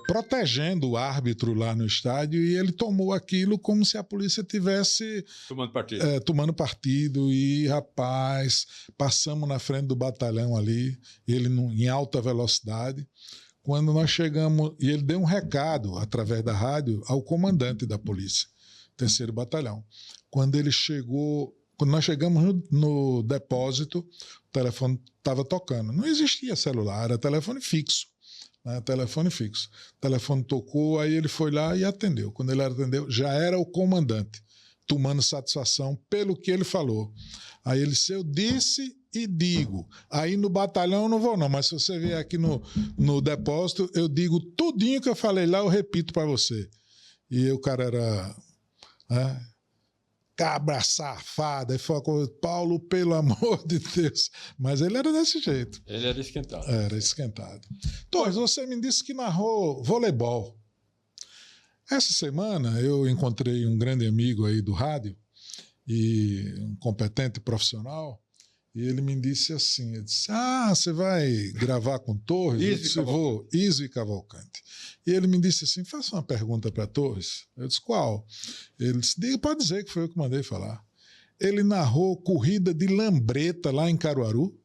protegendo o árbitro lá no estádio, e ele tomou aquilo como se a polícia tivesse tomando partido. E, rapaz, passamos na frente do batalhão ali, ele em alta velocidade. Quando nós chegamos, e ele deu um recado através da rádio ao comandante da polícia, 3º Batalhão. Quando nós chegamos no depósito, o telefone estava tocando. Não existia celular, era telefone fixo. Né? Telefone fixo. O telefone tocou, aí ele foi lá e atendeu. Quando ele atendeu, já era o comandante, tomando satisfação pelo que ele falou. Aí ele disse, eu disse e digo. Aí no batalhão eu não vou não, mas se você vier aqui no depósito, eu digo tudinho que eu falei lá, eu repito para você. E o cara era né? Cabra safada. E falou, Paulo, pelo amor de Deus. Mas ele era desse jeito. Ele era esquentado. Era esquentado. Torres, você me disse que narrou voleibol. Essa semana eu encontrei um grande amigo aí do rádio, e um competente profissional, e ele me disse assim, ele disse, você vai gravar com Torres? Eu disse, vou, Iso e Cavalcante. E ele me disse assim, faça uma pergunta para Torres. Eu disse, qual? Ele disse, pode dizer que foi eu que mandei falar. Ele narrou corrida de lambreta lá em Caruaru.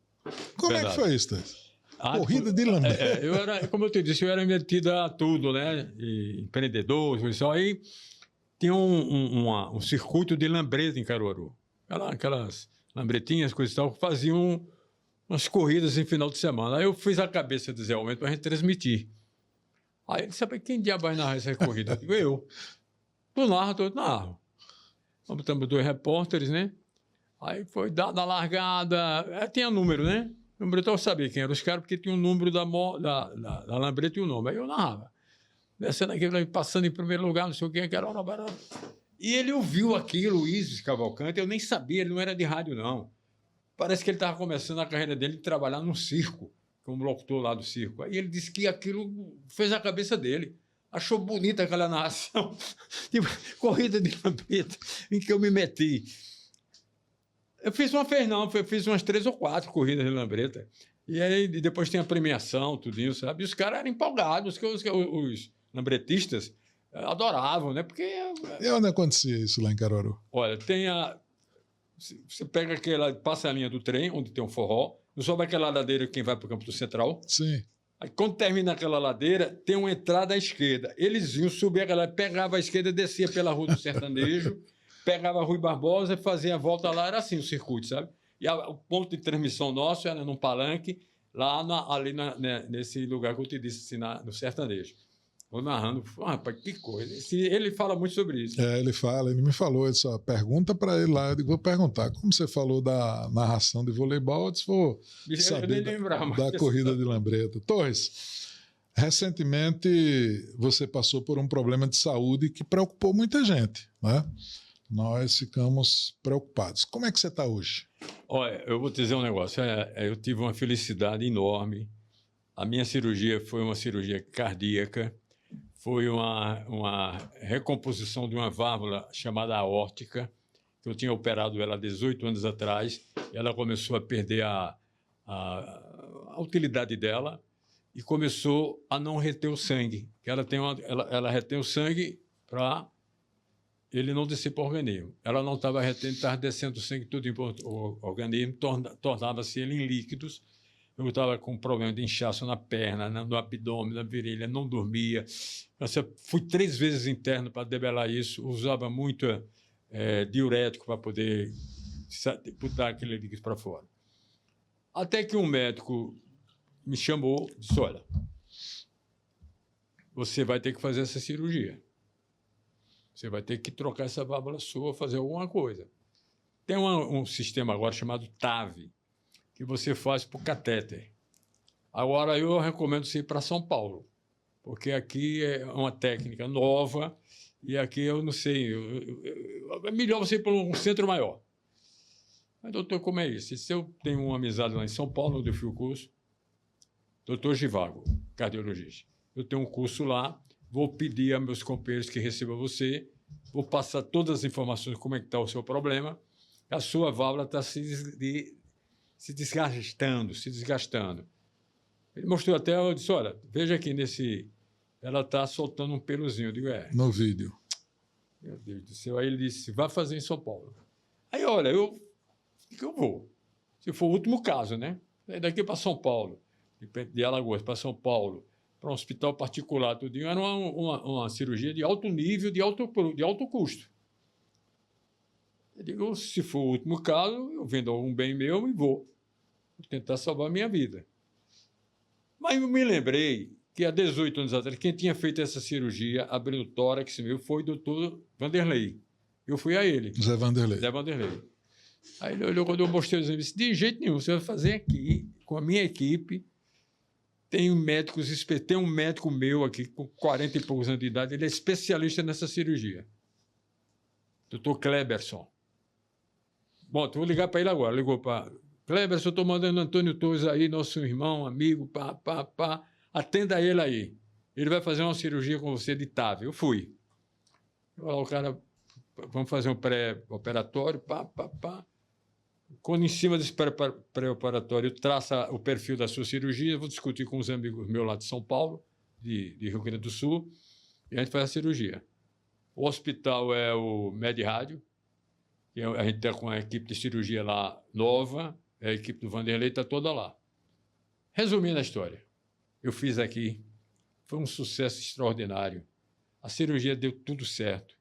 Como é que foi isso, Torres? Corrida de lambreta. Eu era, como eu te disse, eu era metido a tudo, né? E empreendedor, isso aí. Tinha um circuito de lambreta em Caruaru. Aquelas lambretinhas, coisas e tal, faziam umas corridas em final de semana. Aí eu fiz a cabeça de Zé Aumento para a gente transmitir. Aí ele disse, quem diabo vai narrar essa corrida? Eu digo, eu. Tu narro. Botamos 2 repórteres, né? Aí foi dada a largada. Tinha número, né? O número, então eu sabia quem eram os caras, porque tinha um número da lambreta e o nome. Aí eu narrava. Descendo aqui, passando em primeiro lugar, não sei o que, era hora barata. E ele ouviu aquilo, o Iso Cavalcante, eu nem sabia, ele não era de rádio, não. Parece que ele estava começando a carreira dele de trabalhar num circo, como locutor lá do circo. Aí ele disse que aquilo fez a cabeça dele. Achou bonita aquela narração, tipo, corrida de lambreta, em que eu me meti. Eu fiz umas 3 ou 4 corridas de lambreta. E aí depois tem a premiação, tudo isso, sabe? E os caras eram empolgados, os lambretistas adoravam, né? Porque... E onde acontecia isso lá em Caruaru? Olha, você pega passa a linha do trem, onde tem um forró, não sobe aquela ladeira quem vai para o Campo do Central. Sim. Aí quando termina aquela ladeira, tem uma entrada à esquerda. Eles iam subir aquela, pegava a esquerda, descia pela Rua do Sertanejo, pegava a Rui Barbosa e fazia a volta lá, era assim o circuito, sabe? E o ponto de transmissão nosso era num palanque, lá nesse lugar que eu te disse, assim, no Sertanejo. Vou narrando, rapaz, que coisa. Ele fala muito sobre isso. Ele me falou, ele disse, pergunta para ele lá, eu digo, vou perguntar, como você falou da narração de voleibol, eu disse, vou saber da corrida de lambreta. Torres, recentemente você passou por um problema de saúde que preocupou muita gente, né? Nós ficamos preocupados. Como é que você está hoje? Olha, eu vou te dizer um negócio, eu tive uma felicidade enorme. A minha cirurgia foi uma cirurgia cardíaca, foi uma recomposição de uma válvula chamada aórtica, que eu tinha operado ela há 18 anos atrás, e ela começou a perder a utilidade dela e começou a não reter o sangue. Ela retém o sangue para ele não descer para o organismo. Ela não estava retendo, estava descendo o sangue tudo para o organismo, tornava-se ele em líquidos. Eu estava com um problema de inchaço na perna, no abdômen, na virilha, não dormia. Fui 3 vezes interno para debelar isso, usava muito diurético para poder botar aquele líquido para fora. Até que um médico me chamou e disse, olha, você vai ter que fazer essa cirurgia. Você vai ter que trocar essa válvula sua, fazer alguma coisa. Tem um sistema agora chamado TAV, que você faz por catéter. Agora, eu recomendo você ir para São Paulo, porque aqui é uma técnica nova e aqui eu não sei, é melhor você ir para um centro maior. Mas, doutor, como é isso? Se eu tenho uma amizade lá em São Paulo, onde eu fui o curso, doutor Givago, cardiologista, eu tenho um curso lá, vou pedir a meus companheiros que recebam você, vou passar todas as informações de como é que está o seu problema, a sua válvula está se desgastando. Ele mostrou até, eu disse, olha, veja aqui ela está soltando um peluzinho. Eu digo, no vídeo. Meu Deus do céu. Aí ele disse, vai fazer em São Paulo. Aí, olha, eu vou. Se for o último caso, né? Daqui para São Paulo, de Alagoas para São Paulo, para um hospital particular, tudinho, era uma cirurgia de alto nível, de alto custo. Eu digo, se for o último caso, eu vendo algum bem meu e vou tentar salvar a minha vida. Mas eu me lembrei que há 18 anos atrás, quem tinha feito essa cirurgia, abrindo o tórax meu, foi o doutor Vanderlei. Eu fui a ele. Zé Vanderlei. Aí ele olhou, quando eu mostrei o exame, disse, de jeito nenhum, você vai fazer aqui, com a minha equipe. Tem um médico meu aqui, com 40 e poucos anos de idade, ele é especialista nessa cirurgia. doutor Kleberson. Bom, vou ligar para ele agora. Ligou para Kleberson, eu estou mandando Antônio Torres aí, nosso irmão, amigo, atenda ele aí. Ele vai fazer uma cirurgia com você de TAV. Eu fui. O cara, vamos fazer um pré-operatório, Quando em cima desse pré-operatório traça o perfil da sua cirurgia, eu vou discutir com os amigos meus lá de São Paulo, de Rio Grande do Sul, e a gente faz a cirurgia. O hospital é o Med Rádio, que a gente está com a equipe de cirurgia lá nova, a equipe do Vanderlei está toda lá. Resumindo a história, eu fiz aqui, foi um sucesso extraordinário. A cirurgia deu tudo certo.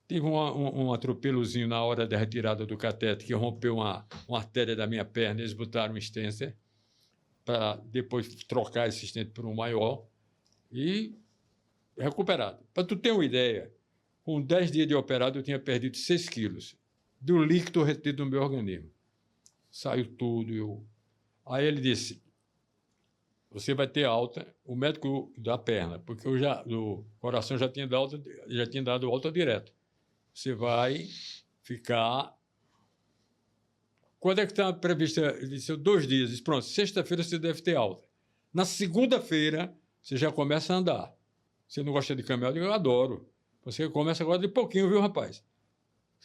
Tive um atropelozinho na hora da retirada do catéter, que rompeu uma artéria da minha perna, eles botaram um stenser para depois trocar esse stenser por um maior e recuperado. Para tu ter uma ideia, com 10 dias de operado, eu tinha perdido 6 quilos do líquido retido do meu organismo. Saiu tudo. Aí ele disse, você vai ter alta, o médico da perna, porque o coração já tinha dado alta direto. Você vai ficar... Quando é que está prevista? Ele disse, 2 dias. Disse, pronto, sexta-feira você deve ter alta. Na segunda-feira, você já começa a andar. Você não gosta de caminhar? Eu digo, eu adoro. Você começa agora de pouquinho, viu, rapaz?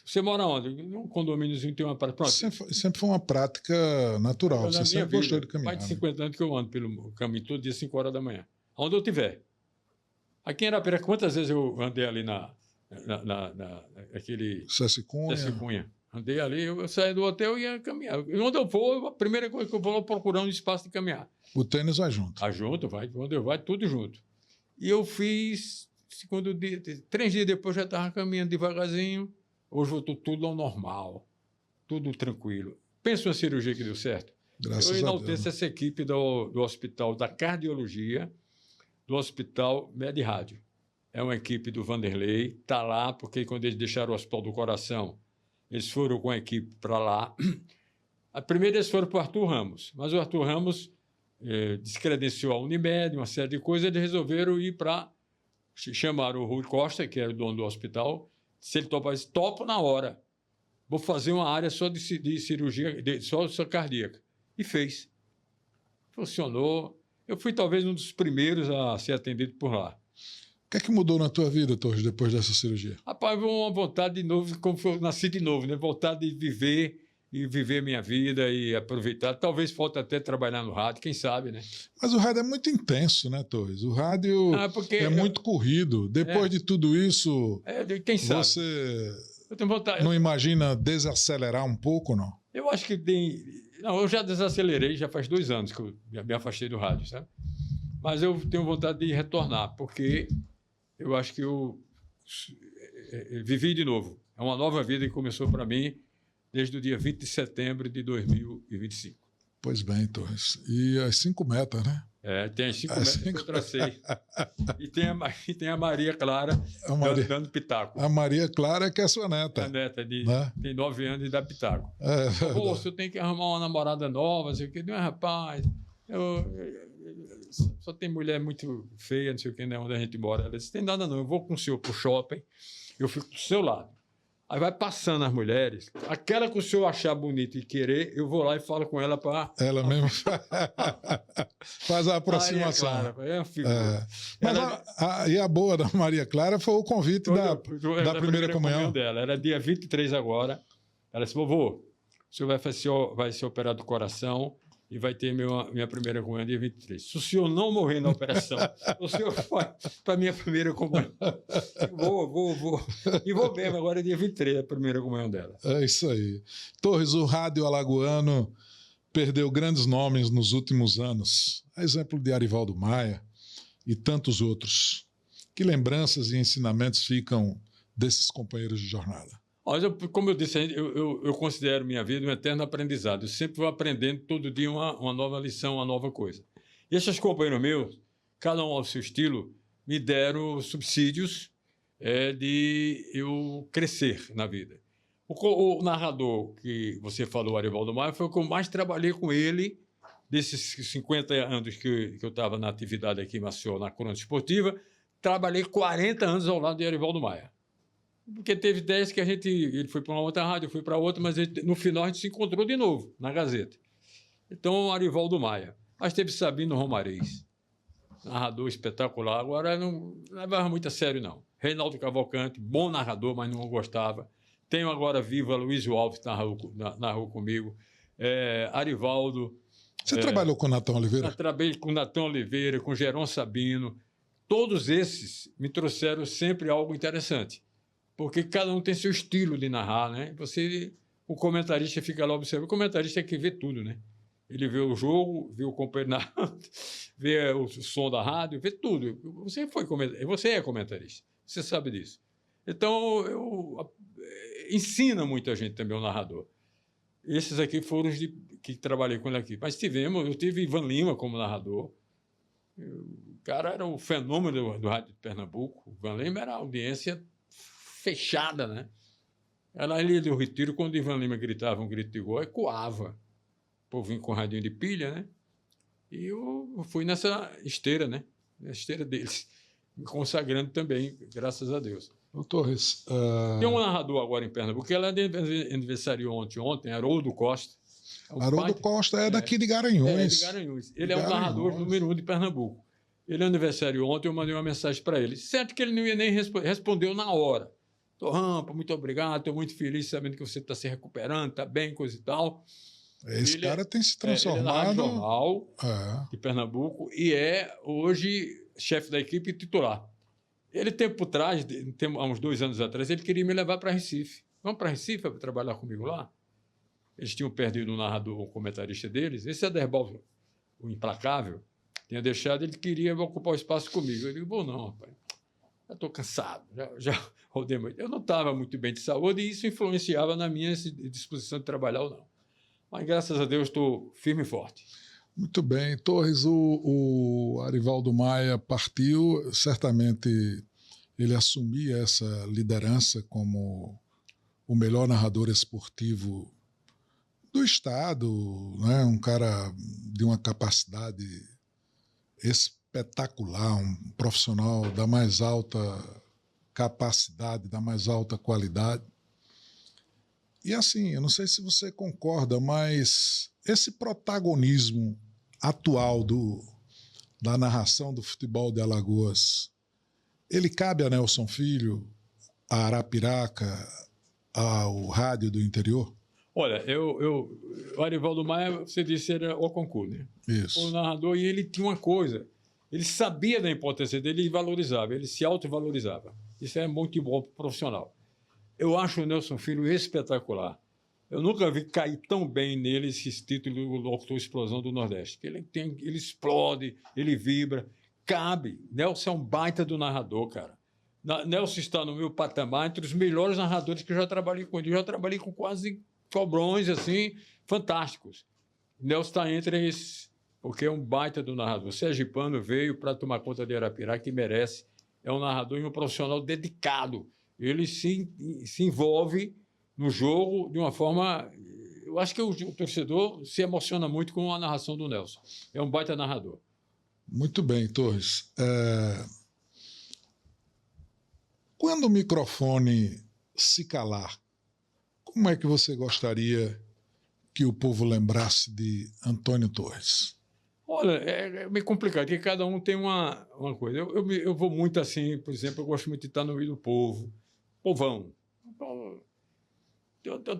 Você mora onde? Num condomíniozinho tem uma prática. Pronto. Sempre foi uma prática natural. Você sempre gostou de caminhar. Mais de 50 anos que eu ando pelo caminho todo dia, 5 horas da manhã. Aonde eu estiver. Aqui em Arapiraca, quantas vezes eu andei ali naquele... César Cunha. Andei ali, eu saí do hotel e ia caminhar. E onde eu vou, a primeira coisa que eu vou é procurar um espaço de caminhar. O tênis vai junto. Vai junto, vai. Onde eu vou, tudo junto. E eu fiz, 3 dias depois já estava caminhando devagarzinho. Hoje voltou tudo ao normal, tudo tranquilo. Pensa uma cirurgia que deu certo. Graças a Deus. Eu enalteço essa equipe do hospital da cardiologia, do hospital Med Rádio. É uma equipe do Vanderlei, está lá, porque quando eles deixaram o Hospital do Coração, eles foram com a equipe para lá. A primeira eles foram para o Arthur Ramos, mas o Arthur Ramos descredenciou a Unimed, uma série de coisas, eles resolveram ir para... Chamaram o Rui Costa, que era o dono do hospital, se ele topasse, topo na hora. Vou fazer uma área só de cirurgia, só cardíaca. E fez. Funcionou. Eu fui talvez um dos primeiros a ser atendido por lá. O que é que mudou na tua vida, Torres, depois dessa cirurgia? Rapaz, uma vontade de novo, como eu nasci de novo, né? Vontade de viver e viver a minha vida e aproveitar. Talvez falte até trabalhar no rádio, quem sabe, né? Mas o rádio é muito intenso, né, Torres? O rádio é muito corrido. Depois de tudo isso, quem sabe? Você eu tenho vontade, não imagina desacelerar um pouco, não? Eu acho que tem... Não, eu já desacelerei, já faz 2 anos que eu me afastei do rádio, sabe? Mas eu tenho vontade de retornar, porque eu acho que eu vivi de novo. É uma nova vida que começou para mim desde o dia 20 de setembro de 2025. Pois bem, Torres. E as 5 metas, né? Tem as 5 metas que eu tracei. E tem a Maria Clara dando pitaco. A Maria Clara, que é sua neta. A neta, tem 9 anos e dá pitaco. Pô, você tem que arrumar uma namorada nova, não sei o quê. Não, rapaz, só tem mulher muito feia, não sei o que, né, onde a gente mora. Ela disse, tem nada não, eu vou com o senhor pro shopping, eu fico do seu lado. Aí vai passando as mulheres, aquela que o senhor achar bonita e querer, eu vou lá e falo com ela para... Ela mesmo faz a aproximação. Maria Clara, é uma figura. Mas e a boa da Maria Clara foi o convite da primeira comunhão dela. Era dia 23 agora. Ela disse, vovô, o senhor vai ser operado do coração e vai ter minha primeira comunhão dia 23. Se o senhor não morrer na operação, o senhor vai para a minha primeira comunhão. Vou. E vou mesmo, agora é dia 23, a primeira comunhão dela. É isso aí. Torres, o rádio alagoano perdeu grandes nomes nos últimos anos. A exemplo de Arivaldo Maia e tantos outros. Que lembranças e ensinamentos ficam desses companheiros de jornada? Olha, como eu disse, eu considero minha vida um eterno aprendizado. Eu sempre vou aprendendo todo dia uma nova lição, uma nova coisa. E esses companheiros meus, cada um ao seu estilo, me deram subsídios de eu crescer na vida. O narrador que você falou, Arivaldo Maia, foi o que eu mais trabalhei com ele desses 50 anos que eu estava na atividade aqui em Maceió, na Crônica Esportiva. Trabalhei 40 anos ao lado de Arivaldo Maia. Porque teve 10 que ele foi para uma outra rádio, eu fui para outra, mas no final a gente se encontrou de novo, na Gazeta. Então, Arivaldo Maia. Mas teve Sabino Romariz, narrador espetacular. Agora, não levava muito a sério, não. Reinaldo Cavalcante, bom narrador, mas não gostava. Tenho agora viva Luiz Alves, narrou comigo. Arivaldo. Você trabalhou com o Natão Oliveira? Eu trabalhei com o Natão Oliveira, com Geron Sabino. Todos esses me trouxeram sempre algo interessante. Porque cada um tem seu estilo de narrar, né? O comentarista fica lá observando. O comentarista é que vê tudo, né? Ele vê o jogo, vê o companheiro narrando, vê o som da rádio, vê tudo. Você é comentarista, você sabe disso. Então, ensina muita gente também o narrador. Esses aqui foram os que trabalhei com ele aqui. Mas eu tive Ivan Lima como narrador. O cara era o fenômeno do rádio de Pernambuco. O Ivan Lima era audiência fechada, né? Era ali do Retiro, quando o Ivan Lima gritava um grito de gol, ecoava. O povo vinha com radinho de pilha, né? E eu fui nessa esteira, né? Na esteira deles. Me consagrando também, graças a Deus. Ô, Torres... Tem um narrador agora em Pernambuco, que ela aniversariou ontem, Haroldo Costa. Haroldo Costa é daqui de Garanhuns. De Garanhuns. Ele é o narrador número 1 de Pernambuco. Ele aniversariou ontem, eu mandei uma mensagem para ele. Certo que ele não ia nem respondeu na hora. Rampa, muito obrigado, estou muito feliz sabendo que você está se recuperando, está bem, coisa e tal. Esse cara tem se transformado... Ele é na Jornal de Pernambuco e é hoje chefe da equipe titular. Ele, há uns 2 anos atrás, ele queria me levar para Recife. Vamos para Recife para trabalhar comigo lá? Eles tinham perdido um narrador, um comentarista deles. Esse Aderbal, o implacável, tinha deixado, ele queria ocupar o espaço comigo. Eu digo, bom, não, rapaz, eu estou cansado, já rodei muito. Eu não estava muito bem de saúde e isso influenciava na minha disposição de trabalhar ou não. Mas, graças a Deus, estou firme e forte. Muito bem. Torres, o Arivaldo Maia partiu, certamente ele assumia essa liderança como o melhor narrador esportivo do Estado, né? Um cara de uma capacidade espetacular, um profissional da mais alta capacidade, da mais alta qualidade. E assim, eu não sei se você concorda, mas esse protagonismo atual da narração do futebol de Alagoas, ele cabe a Nelson Filho, a Arapiraca, ao rádio do interior? Olha, o Arivaldo Maia, você disse, era o concurso, né? Isso. O narrador, e ele tinha uma coisa, ele sabia da importância dele e valorizava, ele se autovalorizava. Isso é muito bom para o profissional. Eu acho o Nelson Filho espetacular. Eu nunca vi cair tão bem nele esse título do Locutor Explosão do Nordeste. Ele explode, ele vibra. Cabe. Nelson é um baita do narrador, cara. Nelson está no meu patamar entre os melhores narradores que eu já trabalhei com ele. Eu já trabalhei com quase cobrões, assim, fantásticos. Nelson está entre esses, porque é um baita do narrador. O Sergipano veio para tomar conta de Arapiraca, que merece. É um narrador e um profissional dedicado. Ele se envolve no jogo de uma forma... Eu acho que o torcedor se emociona muito com a narração do Nelson. É um baita narrador. Muito bem, Torres. Quando o microfone se calar, como é que você gostaria que o povo lembrasse de Antônio Torres? Olha, é meio complicado, porque cada um tem uma coisa. Eu vou muito assim, por exemplo, eu gosto muito de estar no meio do povo. Povão.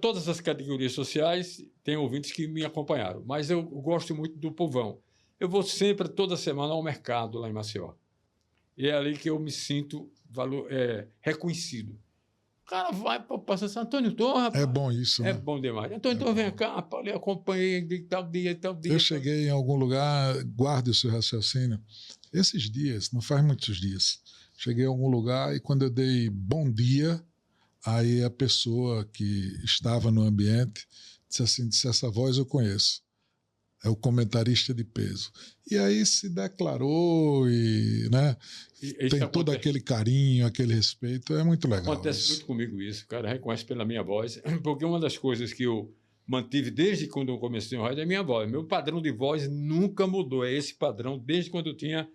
Todas as categorias sociais têm ouvintes que me acompanharam, mas eu gosto muito do povão. Eu vou sempre, toda semana, ao mercado lá em Maceió. E é ali que eu me sinto reconhecido. O cara vai passar assim, Antônio Torres, rapaz. É bom isso, né? É bom demais. Antônio Torres, vem cá, rapaz, eu acompanhei de tal dia, tal dia. Eu cheguei em algum lugar, guarde o seu raciocínio, esses dias, não faz muitos dias, cheguei em algum lugar e quando eu dei bom dia, aí a pessoa que estava no ambiente disse, essa voz eu conheço. É o comentarista de peso. E aí se declarou e, né, tem todo aquele carinho, aquele respeito. É muito legal. Acontece muito comigo isso. O cara reconhece pela minha voz. Porque uma das coisas que eu mantive desde quando eu comecei no rádio é a minha voz. Meu padrão de voz nunca mudou. É esse padrão desde quando eu tinha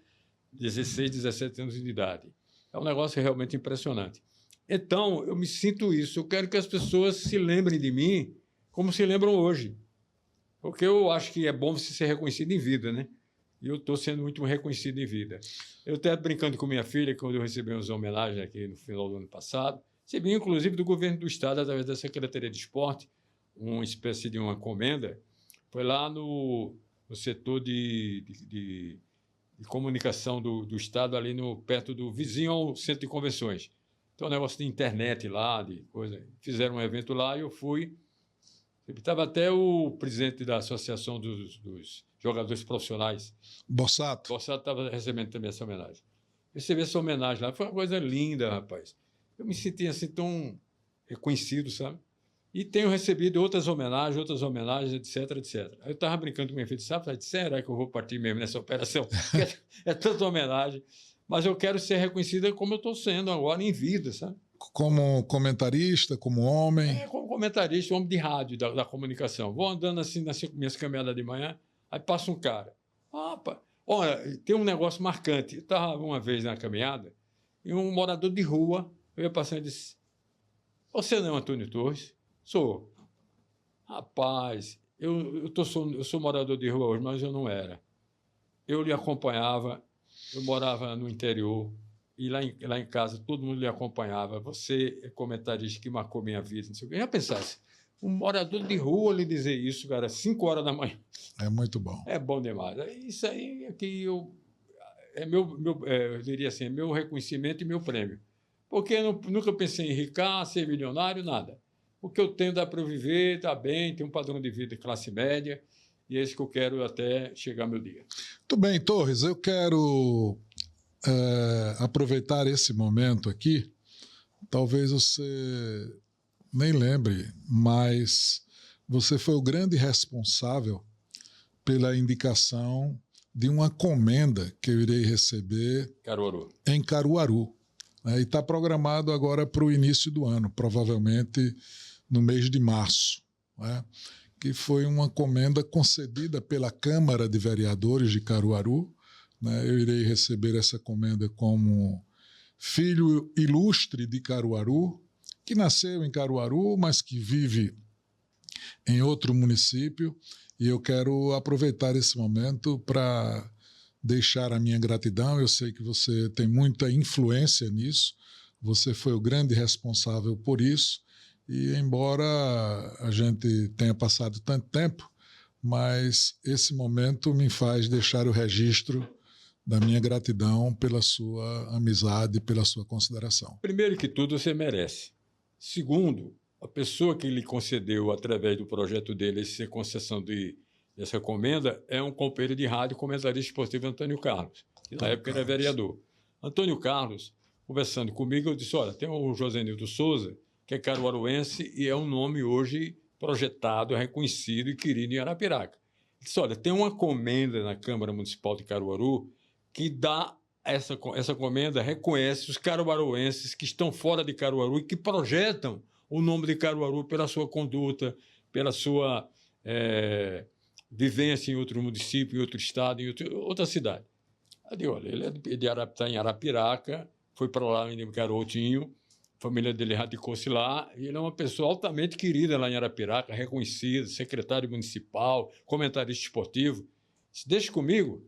16, 17 anos de idade. É um negócio realmente impressionante. Então, eu me sinto isso. Eu quero que as pessoas se lembrem de mim como se lembram hoje. Porque eu acho que é bom você ser reconhecido em vida, né? E eu estou sendo muito reconhecido em vida. Eu até brincando com minha filha, quando eu recebi umas homenagens aqui no final do ano passado, recebi, inclusive, do governo do Estado, através da Secretaria de Esporte, uma espécie de uma comenda. Foi lá no setor de comunicação do Estado, ali perto do vizinho ao centro de convenções. Então, um negócio de internet lá, de coisa. Fizeram um evento lá e eu fui. Estava até o presidente da Associação dos Jogadores Profissionais. Bossato. Bossato estava recebendo também essa homenagem. Recebi essa homenagem lá. Foi uma coisa linda, rapaz. Eu me senti assim tão reconhecido, sabe? E tenho recebido outras homenagens, etc, etc. Aí eu estava brincando com minha filha, sabe? Será que eu vou partir mesmo nessa operação? É tanta homenagem. Mas eu quero ser reconhecida como eu estou sendo agora em vida, sabe? Como comentarista, como homem? Como comentarista, homem de rádio, da comunicação. Vou andando assim nas minhas caminhadas de manhã, aí passa um cara. Olha, tem um negócio marcante. Eu estava uma vez na caminhada e um morador de rua, eu ia passando e disse, você não é o Antônio Torres? Sou. Rapaz, eu sou morador de rua hoje, mas eu não era. Eu lhe acompanhava, eu morava no interior, e lá em casa todo mundo lhe acompanhava. Você é comentarista que marcou minha vida. Não sei o quê. Já pensasse, um morador de rua lhe dizer isso, cara, 5 horas da manhã. É muito bom. É bom demais. Isso aí é que eu diria assim, meu reconhecimento e meu prêmio. Porque eu nunca pensei em enricar, ser milionário, nada. O que eu tenho dá para eu viver, está bem, tenho um padrão de vida de classe média, e é isso que eu quero até chegar meu dia. Muito bem, Torres, eu quero aproveitar esse momento aqui. Talvez você nem lembre, mas você foi o grande responsável pela indicação de uma comenda que eu irei receber em Caruaru. E está programado agora para o início do ano, provavelmente no mês de março, né? Que foi uma comenda concedida pela Câmara de Vereadores de Caruaru. Né? Eu irei receber essa comenda como filho ilustre de Caruaru, que nasceu em Caruaru, mas que vive em outro município, e eu quero aproveitar esse momento para deixar a minha gratidão. Eu sei que você tem muita influência nisso, você foi o grande responsável por isso, e embora a gente tenha passado tanto tempo, mas esse momento me faz deixar o registro da minha gratidão pela sua amizade, pela sua consideração. Primeiro que tudo, você merece. Segundo, a pessoa que lhe concedeu, através do projeto dele, essa concessão dessa comenda, é um companheiro de rádio, comentarista esportivo, Antônio Carlos, que na época era vereador. Antônio Carlos, conversando comigo, eu disse, olha, tem o Josenildo Souza, que é caruaruense e é um nome hoje projetado, reconhecido e querido em Arapiraca. Ele disse, olha, tem uma comenda na Câmara Municipal de Caruaru que dá essa comenda, reconhece os caruaruenses que estão fora de Caruaru e que projetam o nome de Caruaru pela sua conduta, pela sua vivência em outro município, em outro estado, em outra cidade. Eu digo, olha, ele está em Arapiraca, foi para lá em Garotinho, a família dele radicou-se lá, e ele é uma pessoa altamente querida lá em Arapiraca, reconhecida, secretário municipal, comentarista esportivo. Deixa comigo.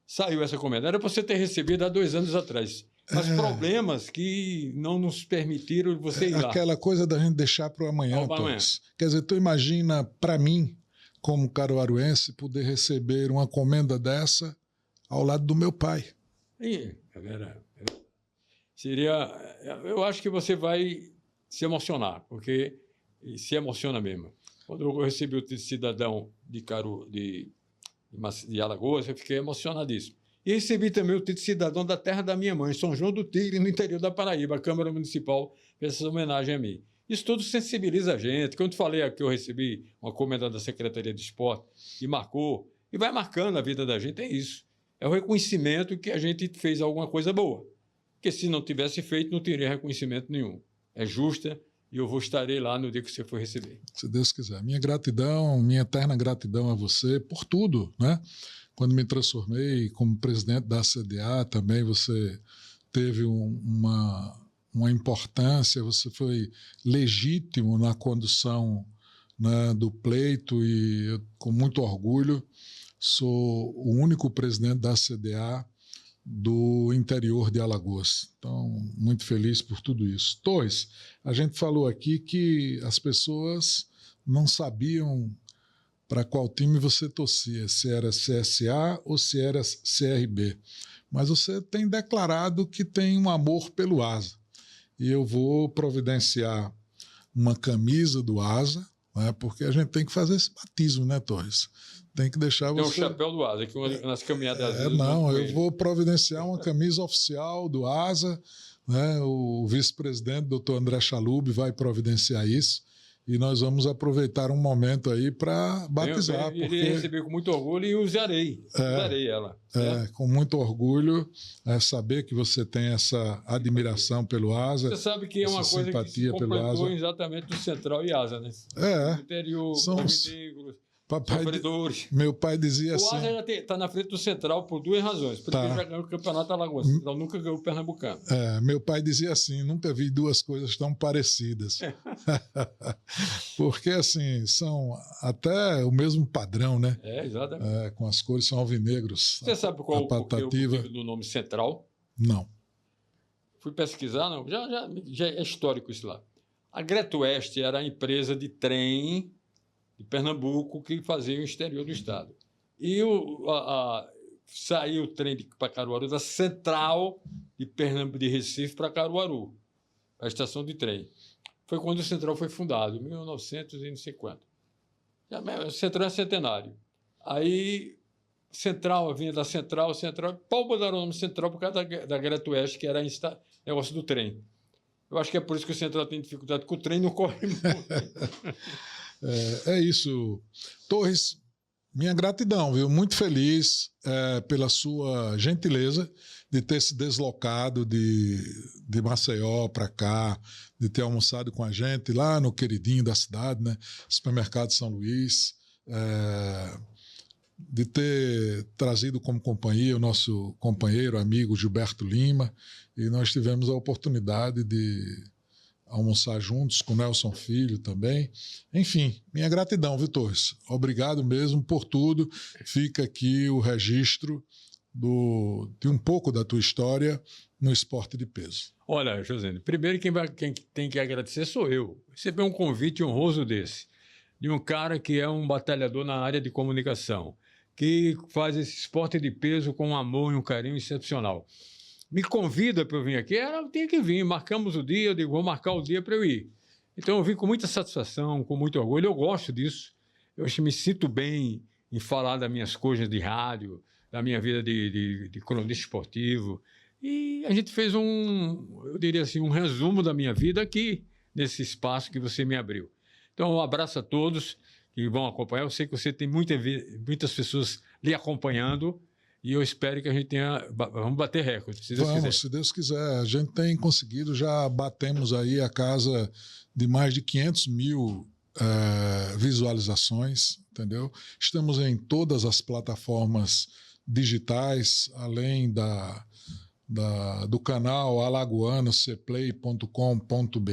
Saiu essa comenda. Era para você ter recebido há 2 anos atrás. Mas problemas que não nos permitiram você ir lá. Aquela coisa da gente deixar para o amanhã, Torres. Quer dizer, tu imagina, para mim, como caruaruense, poder receber uma comenda dessa ao lado do meu pai. Eu acho que você vai se emocionar, porque se emociona mesmo. Quando eu recebi o título de cidadão de Alagoas, eu fiquei emocionadíssimo. E recebi também o título de cidadão da terra da minha mãe, São João do Tigre, no interior da Paraíba. A Câmara Municipal fez essa homenagem a mim. Isso tudo sensibiliza a gente. Quando falei que eu recebi uma comenda da Secretaria de Esporte e marcou, e vai marcando a vida da gente, é isso. É o reconhecimento que a gente fez alguma coisa boa. Porque se não tivesse feito, não teria reconhecimento nenhum. É justa e eu estarei lá no dia que você for receber. Se Deus quiser. Minha gratidão, minha eterna gratidão a você por tudo, né? Quando me transformei como presidente da CDA, também você teve uma uma importância, você foi legítimo na condução, né, do pleito, e eu, com muito orgulho, sou o único presidente da CDA do interior de Alagoas. Então, muito feliz por tudo isso. Torres, a gente falou aqui que as pessoas não sabiam para qual time você torcia, se era CSA ou se era CRB. Mas você tem declarado que tem um amor pelo Asa. E eu vou providenciar uma camisa do Asa, né, porque a gente tem que fazer esse batismo, né, Torres? Tem que deixar você... Tem um chapéu do Asa, que nas caminhadas... Não, eu vou providenciar uma camisa oficial do Asa, né? O vice-presidente, doutor André Chalub, vai providenciar isso, e nós vamos aproveitar um momento aí para batizar. Eu irei receber com muito orgulho e usarei ela. Com muito orgulho, saber que você tem essa admiração pelo Asa. Você sabe que é uma coisa que se completou exatamente do Central e Asa, né? No interior, são negros, sofredores. Meu pai dizia assim... O Asa já está na frente do Central por duas razões. Primeiro, já ganhou o Campeonato Alagoas. O Central nunca ganhou o Pernambucano. Meu pai dizia assim, nunca vi duas coisas tão parecidas. Porque, assim, são até o mesmo padrão, né? Exatamente. Com as cores, são alvinegros. Você sabe qual é o motivo do nome Central? Não. Fui pesquisar, não. Já é histórico isso lá. A Great West era a empresa de trem de Pernambuco que fazia o exterior do estado. E saiu o trem para Caruaru da central de Recife para Caruaru, a estação de trem. Foi quando o Central foi fundado, em 1950. O Central é centenário. Aí, Central, vinha da Central, Pau botaram o nome Central por causa da Great West, que era negócio do trem. Eu acho que é por isso que o Central tem dificuldade, porque o trem não corre muito. É isso. Torres, minha gratidão, viu? Muito feliz pela sua gentileza de ter se deslocado de Maceió para cá, de ter almoçado com a gente lá no queridinho da cidade, né? Supermercado São Luís, de ter trazido como companhia o nosso companheiro, amigo Gilberto Lima, e nós tivemos a oportunidade de almoçar juntos com Nelson Filho também. Enfim, minha gratidão, viu, Torres? Obrigado mesmo por tudo. Fica aqui o registro de um pouco da tua história no esporte de peso. Olha, José, primeiro quem tem que agradecer sou eu. Receber um convite honroso desse, de um cara que é um batalhador na área de comunicação, que faz esse esporte de peso com um amor e um carinho excepcional. Me convida para eu vir aqui, eu tinha que vir, marcamos o dia, eu digo, vou marcar o dia para eu ir. Então eu vim com muita satisfação, com muito orgulho, eu gosto disso, eu me sinto bem em falar das minhas coisas de rádio, da minha vida de cronista esportivo, e a gente fez eu diria assim, um resumo da minha vida aqui, nesse espaço que você me abriu. Então um abraço a todos que vão acompanhar, eu sei que você tem muitas pessoas lhe acompanhando, e eu espero que a gente vamos bater recorde, se Deus quiser. Se Deus quiser. A gente tem conseguido, já batemos aí a casa de mais de 500 mil visualizações, entendeu? Estamos em todas as plataformas digitais, além do canal alagoanocplay.com.br,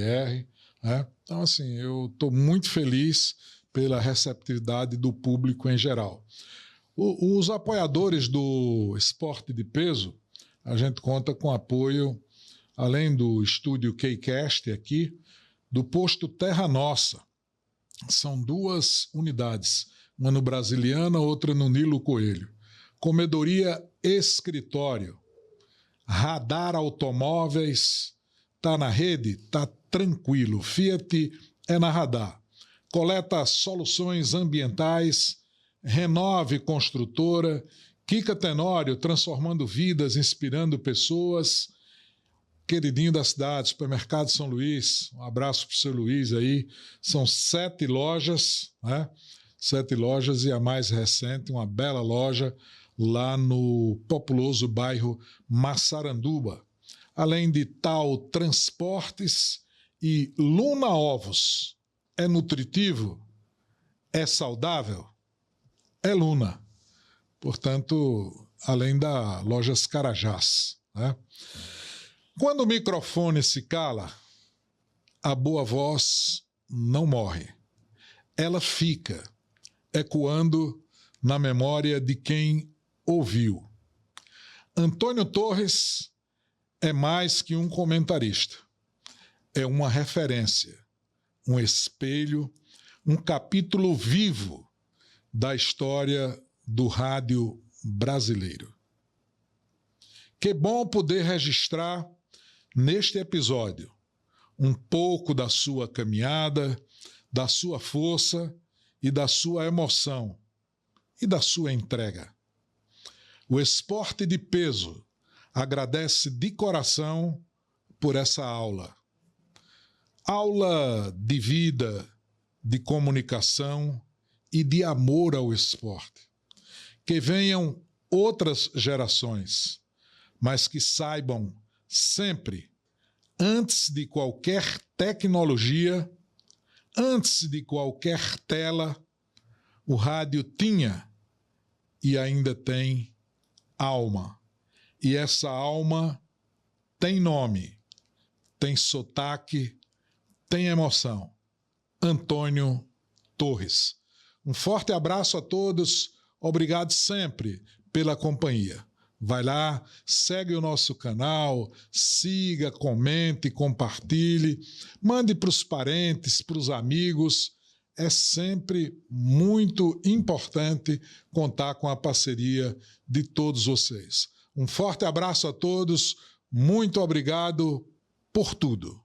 né? Então, assim, eu estou muito feliz pela receptividade do público em geral. Os apoiadores do esporte de peso, a gente conta com apoio, além do estúdio Kcast aqui, do posto Terra Nossa. São 2 unidades, uma no Brasiliana, outra no Nilo Coelho. Comedoria Escritório, Radar Automóveis, tá na rede? Tá tranquilo. Fiat é na Radar. Coleta Soluções Ambientais, Renove Construtora, Kika Tenório, transformando vidas, inspirando pessoas. Queridinho da cidade, Supermercado São Luís, um abraço para o seu Luiz aí. São 7 lojas, né? 7 lojas e a mais recente, uma bela loja lá no populoso bairro Massaranduba. Além de Tal Transportes e Luna Ovos. É nutritivo? É saudável? É Luna. Portanto, além da Lojas Carajás, né? Quando o microfone se cala, a boa voz não morre. Ela fica ecoando na memória de quem ouviu. Antônio Torres é mais que um comentarista. É uma referência, um espelho, um capítulo vivo da história do rádio brasileiro. Que bom poder registrar neste episódio um pouco da sua caminhada, da sua força e da sua emoção e da sua entrega. O Esporte de Peso agradece de coração por essa aula. Aula de vida, de comunicação e de amor ao esporte. Que venham outras gerações, mas que saibam sempre, antes de qualquer tecnologia, antes de qualquer tela, o rádio tinha e ainda tem alma. E essa alma tem nome, tem sotaque, tem emoção. Antônio Torres. Um forte abraço a todos. Obrigado sempre pela companhia. Vai lá, segue o nosso canal, siga, comente, compartilhe, mande para os parentes, para os amigos. É sempre muito importante contar com a parceria de todos vocês. Um forte abraço a todos, muito obrigado por tudo.